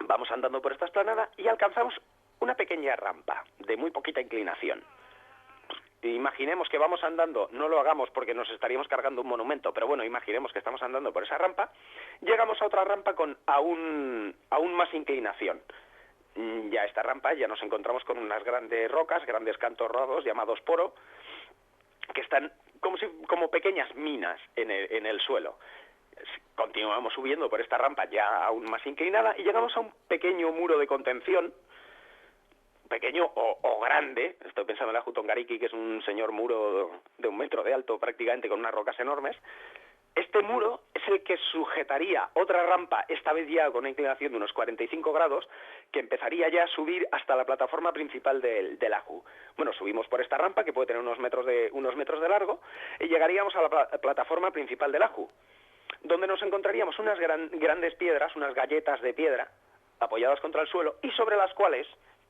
Vamos andando por esta explanada y alcanzamos una pequeña rampa de muy poquita inclinación. Imaginemos que vamos andando, no lo hagamos porque nos estaríamos cargando un monumento, pero bueno, imaginemos que estamos andando por esa rampa, llegamos a otra rampa con aún más inclinación. Ya esta rampa ya nos encontramos con unas grandes rocas, grandes cantos rodados llamados poro, que están como pequeñas minas en el suelo. Continuamos subiendo por esta rampa ya aún más inclinada y llegamos a un pequeño muro de contención, pequeño o grande. Estoy pensando en la Jutongariki, que es un señor muro de 1 metro de alto prácticamente, con unas rocas enormes. Este muro es el que sujetaría otra rampa, esta vez ya con una inclinación de unos 45 grados, que empezaría ya a subir hasta la plataforma principal del Aju. Bueno, subimos por esta rampa, que puede tener unos metros de largo, y llegaríamos a la plataforma principal del Aju, donde nos encontraríamos unas grandes piedras, unas galletas de piedra, apoyadas contra el suelo, y sobre las cuales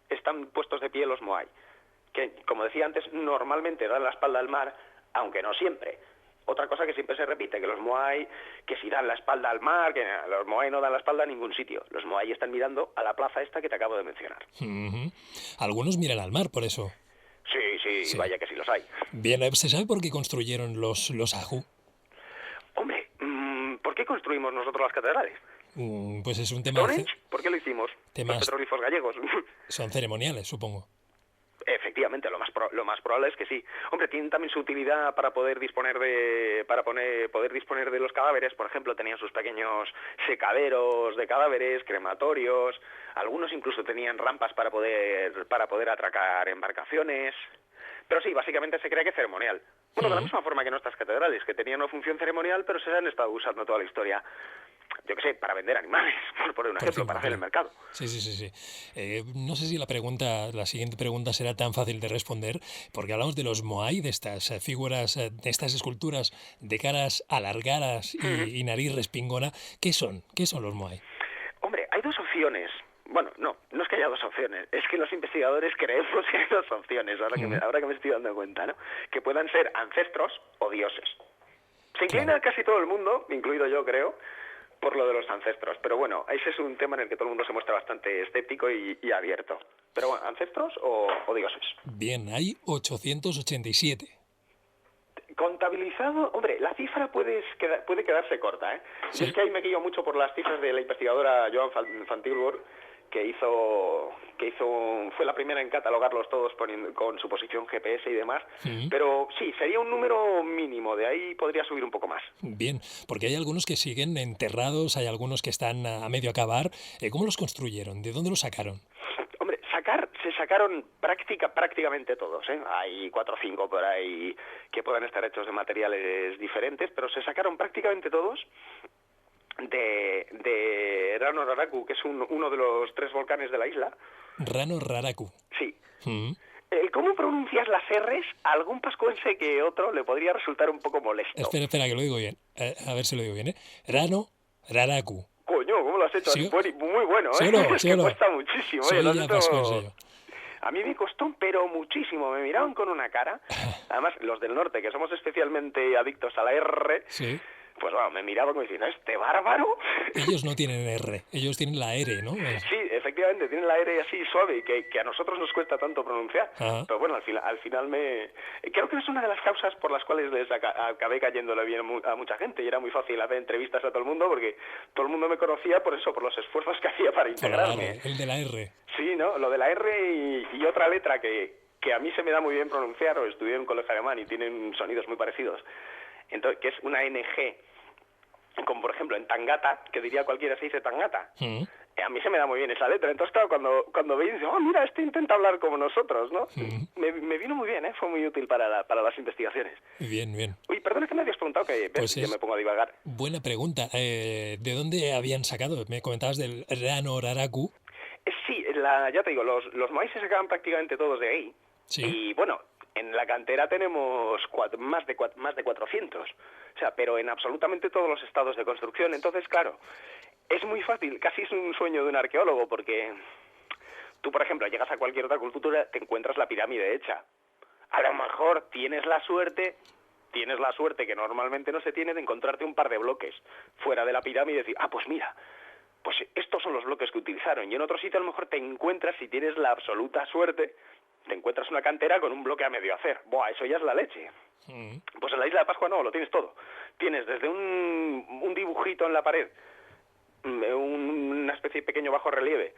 están puestos de pie los moai, que, como decía antes, normalmente dan la espalda al mar, aunque no siempre. Otra cosa que siempre se repite, que los moai, que si dan la espalda al mar, que los moai no dan la espalda a ningún sitio. Los moai están mirando a la plaza esta que te acabo de mencionar. Algunos miran al mar, por eso. Sí, vaya que sí los hay. Bien, ¿se sabe por qué construyeron los Aju? Hombre, ¿por qué construimos nosotros las catedrales? Pues es un tema... ¿Stonehenge? ¿Por qué lo hicimos? Los petroglifos gallegos. Son ceremoniales, supongo. Efectivamente, lo más probable es que sí. Hombre, tienen también su utilidad para poder disponer de los cadáveres. Por ejemplo, tenían sus pequeños secaderos de cadáveres, crematorios. Algunos incluso tenían rampas para poder atracar embarcaciones. Pero sí, básicamente se cree que ceremonial. Bueno, de la misma forma que nuestras catedrales, que tenían una función ceremonial, pero se han estado usando toda la historia, yo qué sé, para vender animales, por poner un ejemplo, para hacer el mercado. Sí. No sé si la siguiente pregunta será tan fácil de responder, porque hablamos de los moai, de estas figuras, de estas esculturas de caras alargadas y nariz respingona. ¿Qué son? ¿Qué son los moai? Hombre, hay 2 opciones. Bueno, no es que haya 2 opciones, es que los investigadores creemos que hay 2 opciones, ahora que me estoy dando cuenta, ¿no? Que puedan ser ancestros o dioses. Se inclina casi todo el mundo, incluido yo creo, por lo de los ancestros. Pero bueno, ese es un tema en el que todo el mundo se muestra bastante escéptico y abierto. Pero bueno, ¿ancestros o dioses? Bien, hay 887. Contabilizado, hombre, la cifra puede quedarse corta, ¿eh? Sí. Y es que ahí me guío mucho por las cifras de la investigadora Joan van Tilburg, que fue la primera en catalogarlos todos con su posición GPS y demás, pero sí, sería un número mínimo, de ahí podría subir un poco más. Bien, porque hay algunos que siguen enterrados, hay algunos que están a medio acabar. ¿Cómo los construyeron? ¿De dónde los sacaron? Hombre, se sacaron prácticamente todos, ¿eh? Hay 4 o 5 por ahí que puedan estar hechos de materiales diferentes, pero se sacaron prácticamente todos de Rano Raraku, que es uno de los 3 volcanes de la isla. Rano Raraku. Sí. ¿Cómo pronuncias las R's? A algún pascuense que otro le podría resultar un poco molesto. Espera, que lo digo bien. A ver si lo digo bien, ¿eh? Rano Raraku. Coño, ¿cómo lo has hecho? ¿Sí? Muy bueno, ¿eh? ¿Sí o no? Que cuesta muchísimo. Soy ya pascuense yo. A mí me costó, pero muchísimo. Me miraban con una cara. Además, los del norte, que somos especialmente adictos a la R... Sí. Pues bueno, me miraban como diciendo, ¿este bárbaro? Ellos no tienen R, ellos tienen la R, ¿no? Sí, efectivamente, tienen la R así suave, que a nosotros nos cuesta tanto pronunciar. Ajá. Pero bueno, al final creo que es una de las causas por las cuales les acabé cayéndole bien a mucha gente, y era muy fácil hacer entrevistas a todo el mundo, porque todo el mundo me conocía por eso, por los esfuerzos que hacía para integrarme. El de la R. Sí, ¿no? Lo de la R y otra letra que a mí se me da muy bien pronunciar, o estudié en un colegio alemán y tienen sonidos muy parecidos. Entonces, que es una NG, como por ejemplo en Tangata, que diría cualquiera se dice Tangata. A mí se me da muy bien esa letra. Entonces, claro, cuando veis, mira, este intenta hablar como nosotros, ¿no? Me vino muy bien, ¿eh? Fue muy útil para las investigaciones. Bien. Uy, perdona que me habías preguntado, que pues yo me pongo a divagar. Buena pregunta. ¿De dónde habían sacado? Me comentabas del Rano Raraku. Sí, ya te digo, los moai se sacaban prácticamente todos de ahí. Sí. Y bueno, En la cantera tenemos más de 400, o sea, pero en absolutamente todos los estados de construcción. Entonces, claro, es muy fácil, casi es un sueño de un arqueólogo, porque tú, por ejemplo, llegas a cualquier otra cultura, te encuentras la pirámide hecha. A lo mejor tienes la suerte que normalmente no se tiene, de encontrarte un par de bloques fuera de la pirámide y decir, pues mira, pues estos son los bloques que utilizaron. Y en otro sitio a lo mejor te encuentras, si tienes la absoluta suerte, te encuentras una cantera con un bloque a medio hacer. ¡Buah, eso ya es la leche! Pues en la isla de Pascua no, lo tienes todo. Tienes desde un dibujito en la pared, una especie de pequeño bajo relieve,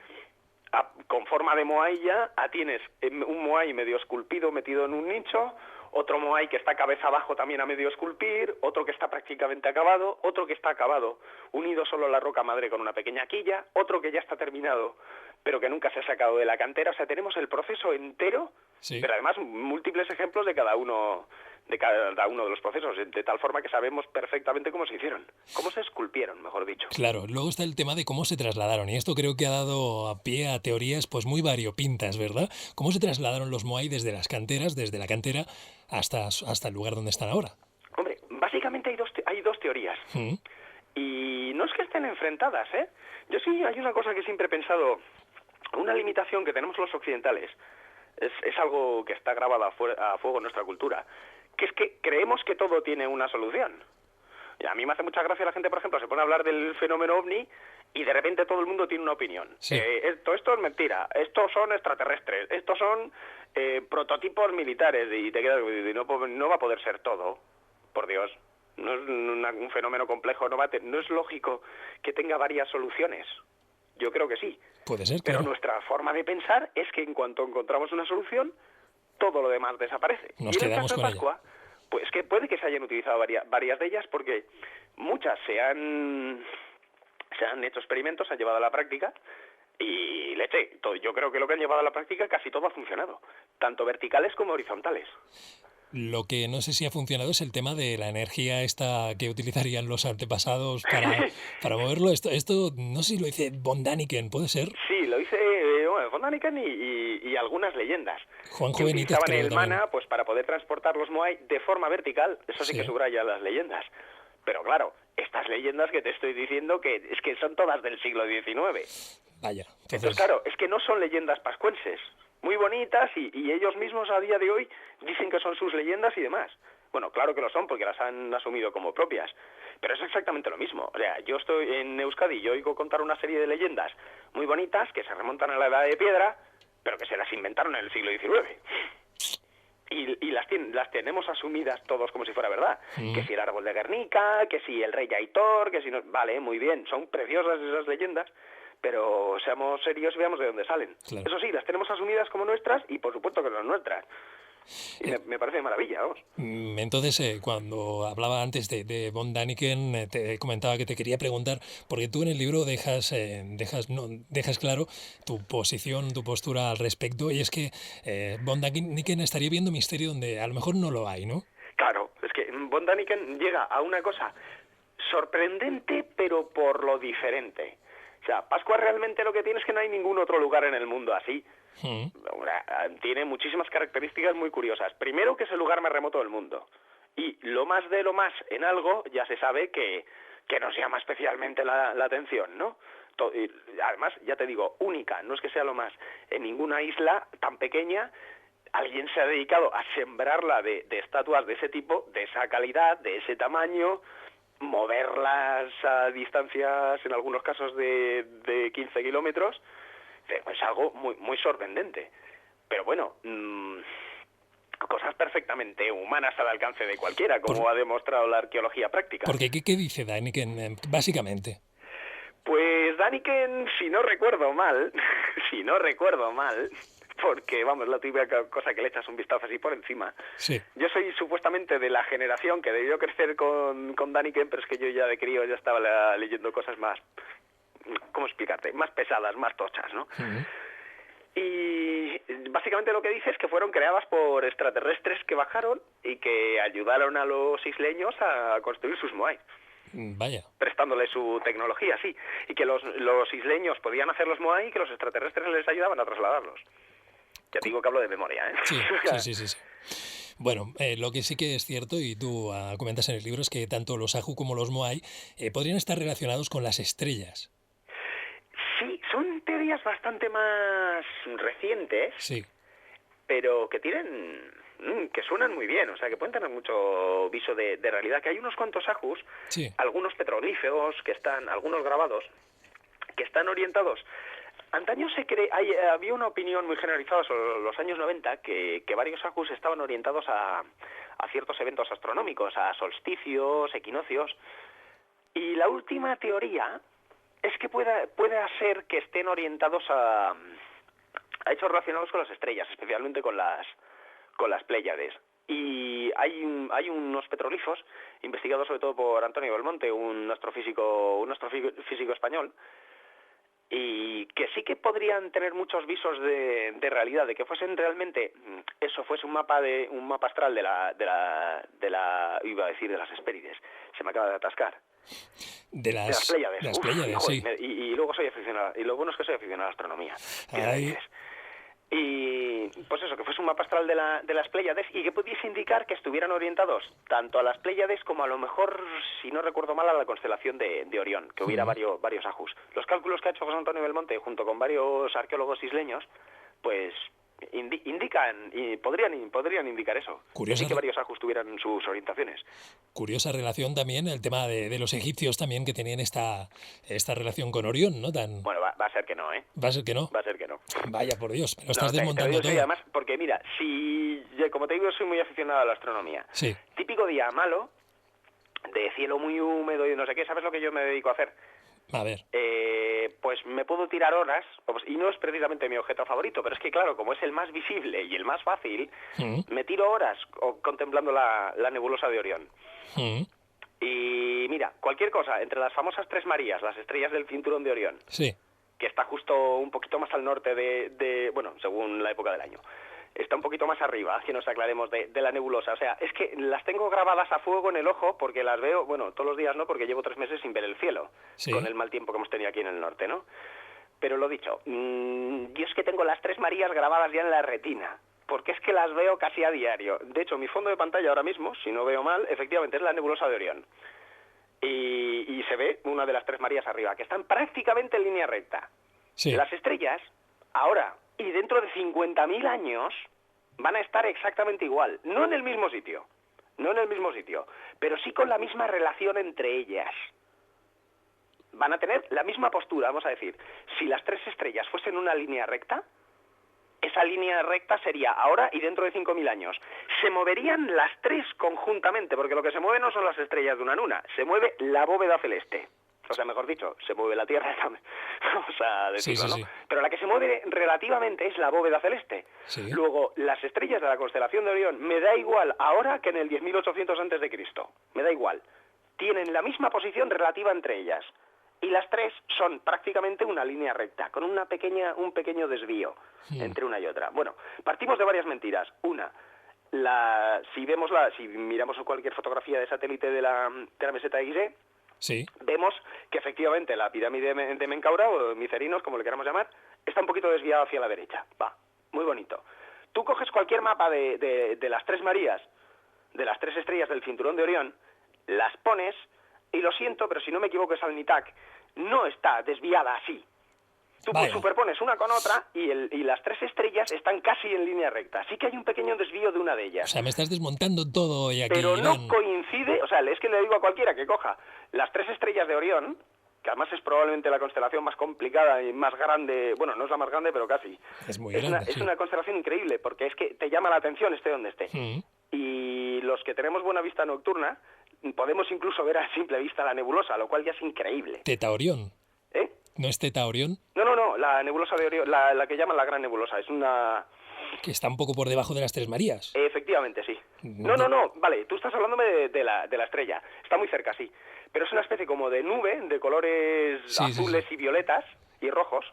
con forma de moai ya, tienes un moai medio esculpido metido en un nicho, otro moai que está cabeza abajo también a medio esculpir, otro que está prácticamente acabado, otro que está acabado, unido solo a la roca madre con una pequeña quilla, otro que ya está terminado, pero que nunca se ha sacado de la cantera. O sea, tenemos el proceso entero, sí, pero además múltiples ejemplos de cada uno de los procesos, de tal forma que sabemos perfectamente cómo se hicieron, cómo se esculpieron, mejor dicho. Claro, luego está el tema de cómo se trasladaron, y esto creo que ha dado a pie a teorías pues muy variopintas, ¿verdad? ¿Cómo se trasladaron los moai desde las canteras, desde la cantera, hasta el lugar donde están ahora? Hombre, básicamente hay dos teorías. Y no es que estén enfrentadas, ¿eh? Yo sí, hay una cosa que siempre he pensado, una limitación que tenemos los occidentales, es algo que está grabado a fuego en nuestra cultura, que es que creemos que todo tiene una solución. Y a mí me hace mucha gracia la gente, por ejemplo, se pone a hablar del fenómeno ovni y de repente todo el mundo tiene una opinión. Sí. Esto es mentira, estos son extraterrestres, estos son prototipos militares, y te quedas, no va a poder ser todo, por Dios. No es un fenómeno complejo, no es lógico que tenga varias soluciones. Yo creo que sí. Puede ser, pero claro. Nuestra forma de pensar es que en cuanto encontramos una solución, todo lo demás desaparece. Nos y en quedamos el caso de Pascua, pues que puede que se hayan utilizado varias de ellas, porque muchas se han hecho experimentos, se han llevado a la práctica, y yo creo que lo que han llevado a la práctica casi todo ha funcionado, tanto verticales como horizontales. Lo que no sé si ha funcionado es el tema de la energía esta que utilizarían los antepasados para moverlo. Esto no sé si lo dice von Däniken, ¿puede ser? Sí, lo dice von Däniken y algunas leyendas. Juanjo Benítez, creo, utilizaban el también. mana pues para poder transportar los moai de forma vertical. Eso sí que subraya las leyendas. Pero claro, estas leyendas que te estoy diciendo que son todas del siglo XIX. Vaya. Entonces, claro, es que no son leyendas pascuenses. Muy bonitas y ellos mismos a día de hoy dicen que son sus leyendas y demás. Bueno, claro que lo son porque las han asumido como propias, pero es exactamente lo mismo. O sea, yo estoy en Euskadi y oigo contar una serie de leyendas muy bonitas que se remontan a la Edad de Piedra, pero que se las inventaron en el siglo XIX. Y las tenemos asumidas todos como si fuera verdad. Que si el árbol de Guernica, que si el rey Aitor, que si no... Vale, muy bien, son preciosas esas leyendas, pero seamos serios y veamos de dónde salen. Claro. Eso sí, las tenemos asumidas como nuestras y por supuesto que son nuestras. Y me parece maravilla, vamos. Entonces, cuando hablaba antes de von Däniken, te comentaba que te quería preguntar, porque tú en el libro dejas claro tu posición, tu postura al respecto, y es que von Däniken estaría viendo misterio donde a lo mejor no lo hay, ¿no? Claro, es que von Däniken llega a una cosa sorprendente, pero por lo diferente. O sea, Pascua realmente lo que tiene es que no hay ningún otro lugar en el mundo así. Tiene muchísimas características muy curiosas. Primero, que es el lugar más remoto del mundo. Y lo más de lo más en algo ya se sabe que nos llama especialmente la atención, ¿no? Y además, ya te digo, única. No es que sea lo más. En ninguna isla tan pequeña alguien se ha dedicado a sembrarla de estatuas de ese tipo, de esa calidad, de ese tamaño, moverlas a distancias, en algunos casos de 15 kilómetros. Es algo muy, muy sorprendente. Pero bueno, cosas perfectamente humanas al alcance de cualquiera, como ha demostrado la arqueología práctica. Porque ¿qué dice Däniken básicamente? Pues Däniken, si no recuerdo mal, porque, vamos, la típica cosa que le echas un vistazo así por encima. Sí. Yo soy supuestamente de la generación que debió crecer con Däniken, pero es que yo ya de crío ya estaba leyendo cosas más, ¿cómo explicarte?, más pesadas, más tochas, ¿no? Y básicamente lo que dice es que fueron creadas por extraterrestres que bajaron y que ayudaron a los isleños a construir sus moai. Vaya. Prestándole su tecnología, sí. Y que los isleños podían hacer los moai y que los extraterrestres les ayudaban a trasladarlos. Ya digo que hablo de memoria, ¿eh? Sí. Bueno, lo que sí que es cierto, y tú comentas en el libro, es que tanto los Ajú como los Moai podrían estar relacionados con las estrellas. Sí, son teorías bastante más recientes, Sí, pero que tienen, que suenan muy bien, o sea, que pueden tener mucho viso de realidad, que hay unos cuantos ajus, sí, algunos petroglifos, algunos grabados, que están orientados. Antaño había una opinión muy generalizada sobre los años 90 que varios ajus estaban orientados a ciertos eventos astronómicos, a solsticios, equinoccios, y la última teoría es que pueda ser que estén orientados a hechos relacionados con las estrellas, especialmente con las Pléyades. Y hay unos petroglifos investigados sobre todo por Antonio Belmonte, un astrofísico español, y que sí que podrían tener muchos visos de realidad, de que fuesen realmente fuese un mapa astral de la iba a decir de las Hespérides, se me acaba de atascar. de De las las, Pléyades. de las Pléyades, sí. Y luego soy aficionado. Y lo bueno es que soy aficionado a la astronomía. ¿Qué Ay, narices? Y pues eso, que fuese un mapa astral de las Pléyades y que pudiese indicar que estuvieran orientados tanto a las Pléyades como a lo mejor, si no recuerdo mal, a la constelación de Orión, que hubiera varios ajus. Los cálculos que ha hecho José Antonio Belmonte junto con varios arqueólogos isleños, pues indican y podrían indicar eso. Curiosa, Sí que varios ajus tuvieran sus orientaciones. curiosa relación también, el tema de los egipcios también, que tenían esta relación con Orión, ¿no? Bueno, va a ser que no, ¿eh? Va a ser que no. Va a ser que no. Vaya, por Dios, me lo No, estás te lo desmontando digo en serio, todo. además, porque mira, como te digo, soy muy aficionado a la astronomía. Sí, Típico día malo, de cielo muy húmedo y no sé qué, ¿sabes lo que yo me dedico a hacer? a ver. Pues me puedo tirar horas, y no es precisamente mi objeto favorito, pero es que claro, como es el más visible y el más fácil, me tiro horas contemplando la nebulosa de Orión. Y mira, cualquier cosa, entre las famosas Tres Marías, las estrellas del cinturón de Orión, Sí, que está justo un poquito más al norte bueno, según la época del año, está un poquito más arriba, que nos aclaremos, de la nebulosa. O sea, es que las tengo grabadas a fuego en el ojo porque las veo, bueno, todos los días no, porque llevo 3 meses sin ver el cielo, sí. con el mal tiempo que hemos tenido aquí en el norte, ¿no? Pero lo dicho, yo es que tengo las Tres Marías grabadas ya en la retina, porque es que las veo casi a diario. De hecho, mi fondo de pantalla ahora mismo, si no veo mal, efectivamente es la nebulosa de Orión. Y se ve una de las Tres Marías arriba, que están prácticamente en línea recta. Sí. Las estrellas, ahora y dentro de 50.000 años, van a estar exactamente igual. No en el mismo sitio, pero sí con la misma relación entre ellas. Van a tener la misma postura, vamos a decir. Si las tres estrellas fuesen una línea recta, esa línea recta sería ahora y dentro de 5.000 años. Se moverían las tres conjuntamente, porque lo que se mueve no son las estrellas de una en una, se mueve la bóveda celeste. O sea, mejor dicho, se mueve la Tierra, vamos a decirlo, Sí, sí, ¿no? sí. Pero la que se mueve relativamente es la bóveda celeste. Sí. Luego, las estrellas de la constelación de Orión, me da igual ahora que en el 10.800 antes de Cristo. Me da igual. Tienen la misma posición relativa entre ellas. Y las tres son prácticamente una línea recta, con un pequeño desvío entre una y otra. Bueno, partimos de varias mentiras. Una, si miramos cualquier fotografía de satélite de la meseta de Gizeh, Sí. vemos que efectivamente la pirámide de Menkaura, o Micerinos, como le queramos llamar, está un poquito desviada hacia la derecha. Va, muy bonito. Tú coges cualquier mapa de las Tres Marías, de las tres estrellas del cinturón de Orión, las pones, y lo siento, pero si no me equivoco es Alnitak, no está desviada así. Tú Vaya. superpones una con otra y las tres estrellas están casi en línea recta. Sí que hay un pequeño desvío de una de O ellas. sea, me estás desmontando todo y aquí, Pero no Iván. coincide, o sea, es que le digo a cualquiera que coja las tres estrellas de Orión, que además es probablemente la constelación más complicada y más grande, bueno, no es la más grande, pero casi. Es muy grande, Es sí. una constelación increíble, porque es que te llama la atención esté donde esté. Y los que tenemos buena vista nocturna, podemos incluso ver a simple vista la nebulosa, lo cual ya es increíble. Teta Orión. ¿Eh? ¿No es Teta Orión? No, la nebulosa de Orión, la que llaman la Gran Nebulosa, es una... Que está un poco por debajo de las Tres Marías. Efectivamente, sí. No, vale, tú estás hablándome de la estrella. Está muy cerca, sí. Pero es una especie como de nube de colores azules y violetas y rojos,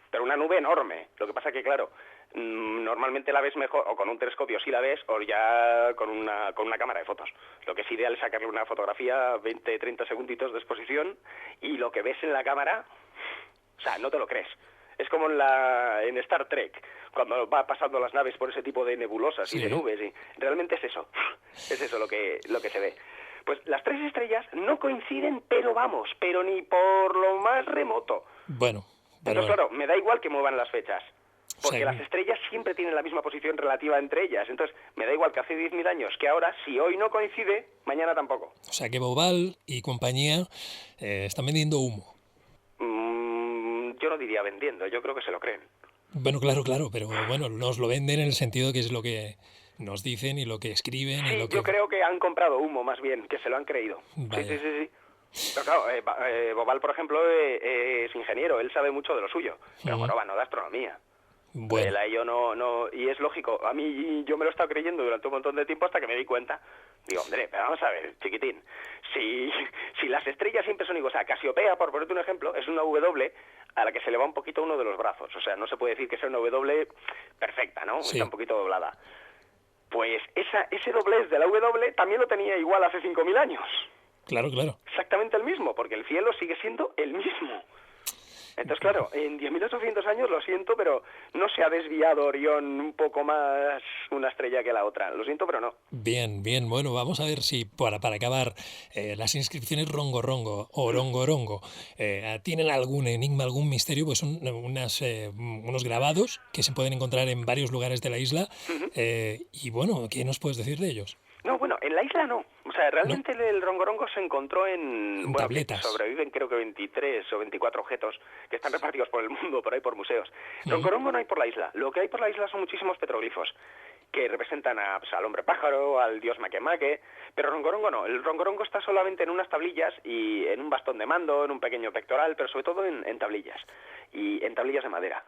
pero una nube enorme. Lo que pasa que, claro, normalmente la ves mejor, o con un telescopio sí la ves, o ya con una cámara de fotos. Lo que es ideal es sacarle una fotografía, 20, 30 segunditos de exposición, y lo que ves en la cámara, o sea, no te lo crees. Es como en Star Trek, cuando va pasando las naves por ese tipo de nebulosas y de nubes. Y realmente es eso lo que se ve. Pues las 3 estrellas no coinciden, pero ni por lo más remoto. Bueno. Entonces, claro, me da igual que muevan las fechas. Porque las estrellas siempre tienen la misma posición relativa entre ellas. Entonces, me da igual que hace 10.000 años que ahora, si hoy no coincide, mañana tampoco. O sea que Bobal y compañía están vendiendo humo. Yo no diría vendiendo, yo creo que se lo creen. Bueno, claro, pero bueno, nos lo venden en el sentido que es lo que nos dicen y lo que escriben. Sí, y lo que... yo creo que han comprado humo, más bien, que se lo han creído. Vaya. Sí. Pero claro, Bobal, por ejemplo, es ingeniero, él sabe mucho de lo suyo, pero Joroba no de astronomía. Bueno. Yo no, y es lógico, a mí yo me lo he estado creyendo durante un montón de tiempo hasta que me di cuenta. Digo, hombre, pero vamos a ver, chiquitín, si las estrellas siempre son iguales, o sea, Casiopea, por ponerte un ejemplo, es una W a la que se le va un poquito uno de los brazos, o sea, no se puede decir que sea una W perfecta, ¿no? Sí. Está un poquito doblada. Pues ese doblez de la W también lo tenía igual hace 5.000 años. Claro. Exactamente el mismo, porque el cielo sigue siendo el mismo. Entonces, claro, en 10.800 años, lo siento, pero no se ha desviado Orión un poco más una estrella que la otra. Lo siento, pero no. Bien. Bueno, vamos a ver si para acabar las inscripciones Rongo o Orongo tienen algún enigma, algún misterio, pues son unos grabados que se pueden encontrar en varios lugares de la isla. Y bueno, ¿qué nos puedes decir de ellos? No, bueno, en la isla no. O sea, realmente el Rongorongo se encontró en tabletas. Sobreviven creo que 23 o 24 objetos que están repartidos por el mundo, por ahí por museos. Rongorongo no hay por la isla. Lo que hay por la isla son muchísimos petroglifos que representan al hombre pájaro, al dios Makemake, pero Rongorongo no. El Rongorongo está solamente en unas tablillas y en un bastón de mando, en un pequeño pectoral, pero sobre todo en tablillas, y en tablillas de madera.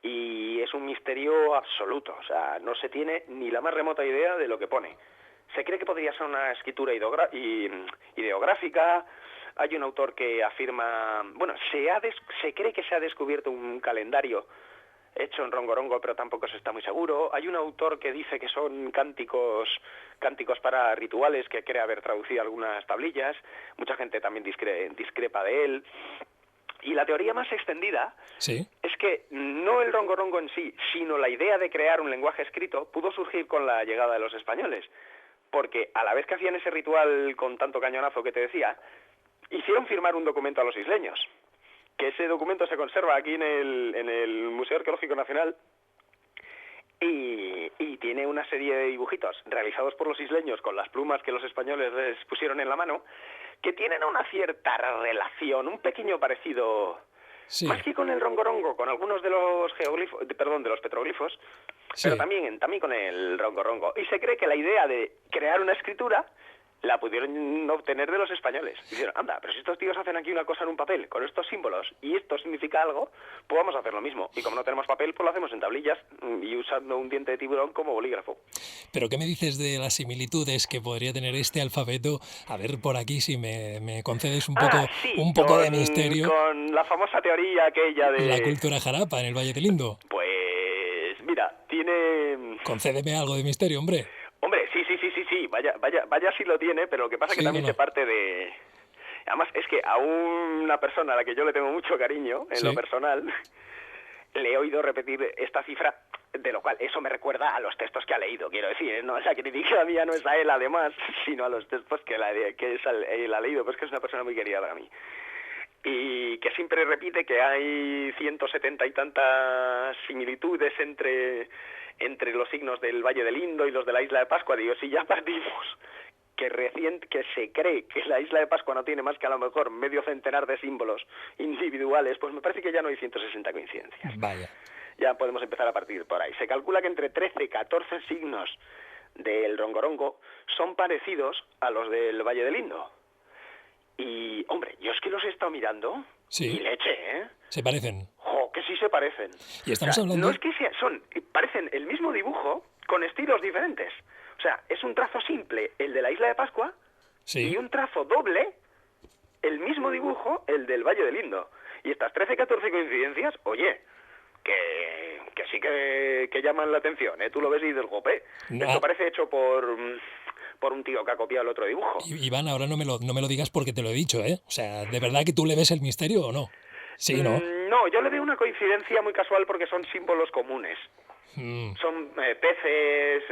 Y es un misterio absoluto, o sea, no se tiene ni la más remota idea de lo que pone. Se cree que podría ser una escritura ideográfica. Hay un autor que afirma... Bueno, se cree que se ha descubierto un calendario hecho en Rongorongo, pero tampoco se está muy seguro. Hay un autor que dice que son cánticos para rituales, que cree haber traducido algunas tablillas. Mucha gente también discrepa de él. Y la teoría más extendida es que no el Rongorongo en sí, sino la idea de crear un lenguaje escrito pudo surgir con la llegada de los españoles. Porque a la vez que hacían ese ritual con tanto cañonazo que te decía, hicieron firmar un documento a los isleños, que ese documento se conserva aquí en el Museo Arqueológico Nacional y tiene una serie de dibujitos realizados por los isleños con las plumas que los españoles les pusieron en la mano, que tienen una cierta relación, un pequeño parecido... Sí. Más que con el Rongorongo, con algunos de los de los petroglifos, pero también con el Rongorongo. Y se cree que la idea de crear una escritura la pudieron obtener de los españoles. Dijeron, anda, pero si estos tíos hacen aquí una cosa en un papel, con estos símbolos, y esto significa algo, pues vamos a hacer lo mismo. Y como no tenemos papel, pues lo hacemos en tablillas y usando un diente de tiburón como bolígrafo. ¿Pero qué me dices de las similitudes que podría tener este alfabeto? A ver, por aquí, si me concedes un poco de misterio. Con la famosa teoría aquella de... La cultura jarapa en el Valle del Indo. Pues, mira, tiene... Concédeme algo de misterio, hombre. Hombre, sí, vaya si lo tiene, pero lo que pasa es que también se parte de... Además, es que a una persona a la que yo le tengo mucho cariño, en lo personal, le he oído repetir esta cifra, de lo cual eso me recuerda a los textos que ha leído, quiero decir, no, la crítica mía no es a él, además, sino a los textos que él ha leído, pues que es una persona muy querida para mí. Y que siempre repite que hay 170 y tantas similitudes entre los signos del Valle del Indo y los de la Isla de Pascua. Digo, si ya partimos que se cree que la Isla de Pascua no tiene más que a lo mejor medio centenar de símbolos individuales, pues me parece que ya no hay 160 coincidencias. Vaya. Ya podemos empezar a partir por ahí. Se calcula que entre 13 y 14 signos del Rongorongo son parecidos a los del Valle del Indo. Y, hombre, yo es que los he estado mirando y leche, ¿eh? ¿Se parecen? ¡Jo, que sí se parecen! Y estamos hablando... No es que parecen el mismo dibujo con estilos diferentes. O sea, es un trazo simple, el de la Isla de Pascua, y un trazo doble, el mismo dibujo, el del Valle del Indo. Y estas 13, 14 coincidencias, oye, que sí que llaman la atención, ¿eh? Tú lo ves y dices, jope, esto parece hecho por un tío que ha copiado el otro dibujo. Iván, ahora no me lo digas porque te lo he dicho, ¿eh? O sea, ¿de verdad que tú le ves el misterio o no? Sí, ¿no? No, yo le veo una coincidencia muy casual porque son símbolos comunes. Son peces,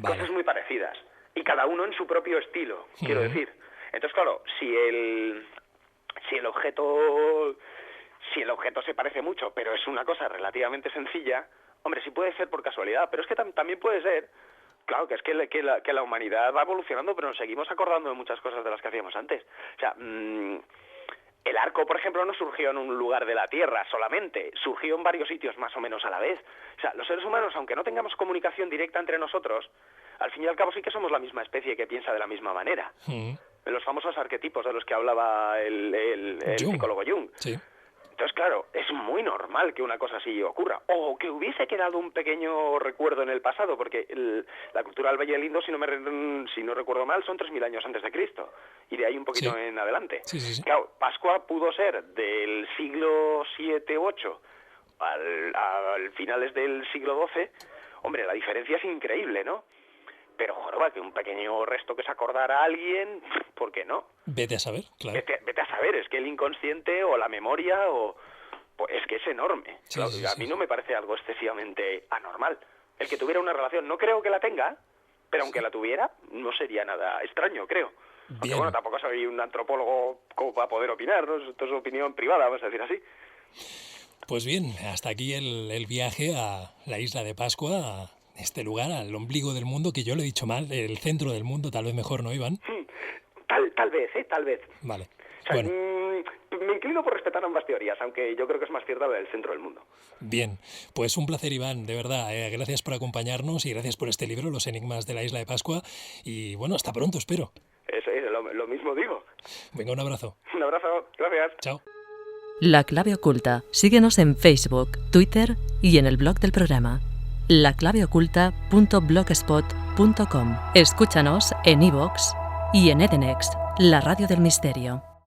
cosas muy parecidas. Y cada uno en su propio estilo, quiero decir. Entonces, claro, si el objeto se parece mucho, pero es una cosa relativamente sencilla, hombre, sí puede ser por casualidad, pero es que también puede ser, claro, que es que la humanidad va evolucionando, pero nos seguimos acordando de muchas cosas de las que hacíamos antes. O sea, el arco, por ejemplo, no surgió en un lugar de la Tierra solamente, surgió en varios sitios más o menos a la vez. O sea, los seres humanos, aunque no tengamos comunicación directa entre nosotros, al fin y al cabo sí que somos la misma especie que piensa de la misma manera. Los famosos arquetipos de los que hablaba el psicólogo Jung. Sí. Entonces, claro, es muy normal que una cosa así ocurra. O que hubiese quedado un pequeño recuerdo en el pasado, porque la cultura del Valle del Indo, si no recuerdo mal, son 3.000 años antes de Cristo. Y de ahí un poquito en adelante. Sí. Claro, Pascua pudo ser del siglo VII o VIII al finales del siglo XII. Hombre, la diferencia es increíble, ¿no? Pero, joroba, que un pequeño resto que se acordara a alguien, ¿por qué no? Vete a saber, claro. Vete a saber, es que el inconsciente o la memoria pues es que es enorme. Sí, claro, a mí no me parece algo excesivamente anormal. El que tuviera una relación, no creo que la tenga, pero aunque la tuviera, no sería nada extraño, creo. Aunque bueno, tampoco soy un antropólogo como para poder opinar, ¿no? Esto es opinión privada, vamos a decir así. Pues bien, hasta aquí el viaje a la isla de Pascua, a este lugar, al ombligo del mundo, que yo lo he dicho mal, el centro del mundo, tal vez mejor, ¿no, Iván? Tal vez. Vale. O sea, Bueno. Me inclino por respetar ambas teorías, aunque yo creo que es más cierta la del centro del mundo. Bien, pues un placer, Iván, de verdad. Gracias por acompañarnos y gracias por este libro, Los enigmas de la isla de Pascua. Y bueno, hasta pronto, espero. Eso es, lo mismo digo. Venga, un abrazo. Un abrazo, gracias. Chao. La clave oculta. Síguenos en Facebook, Twitter y en el blog del programa. laclaveoculta.blogspot.com. Escúchanos en iVoox y en Edenex, la radio del misterio.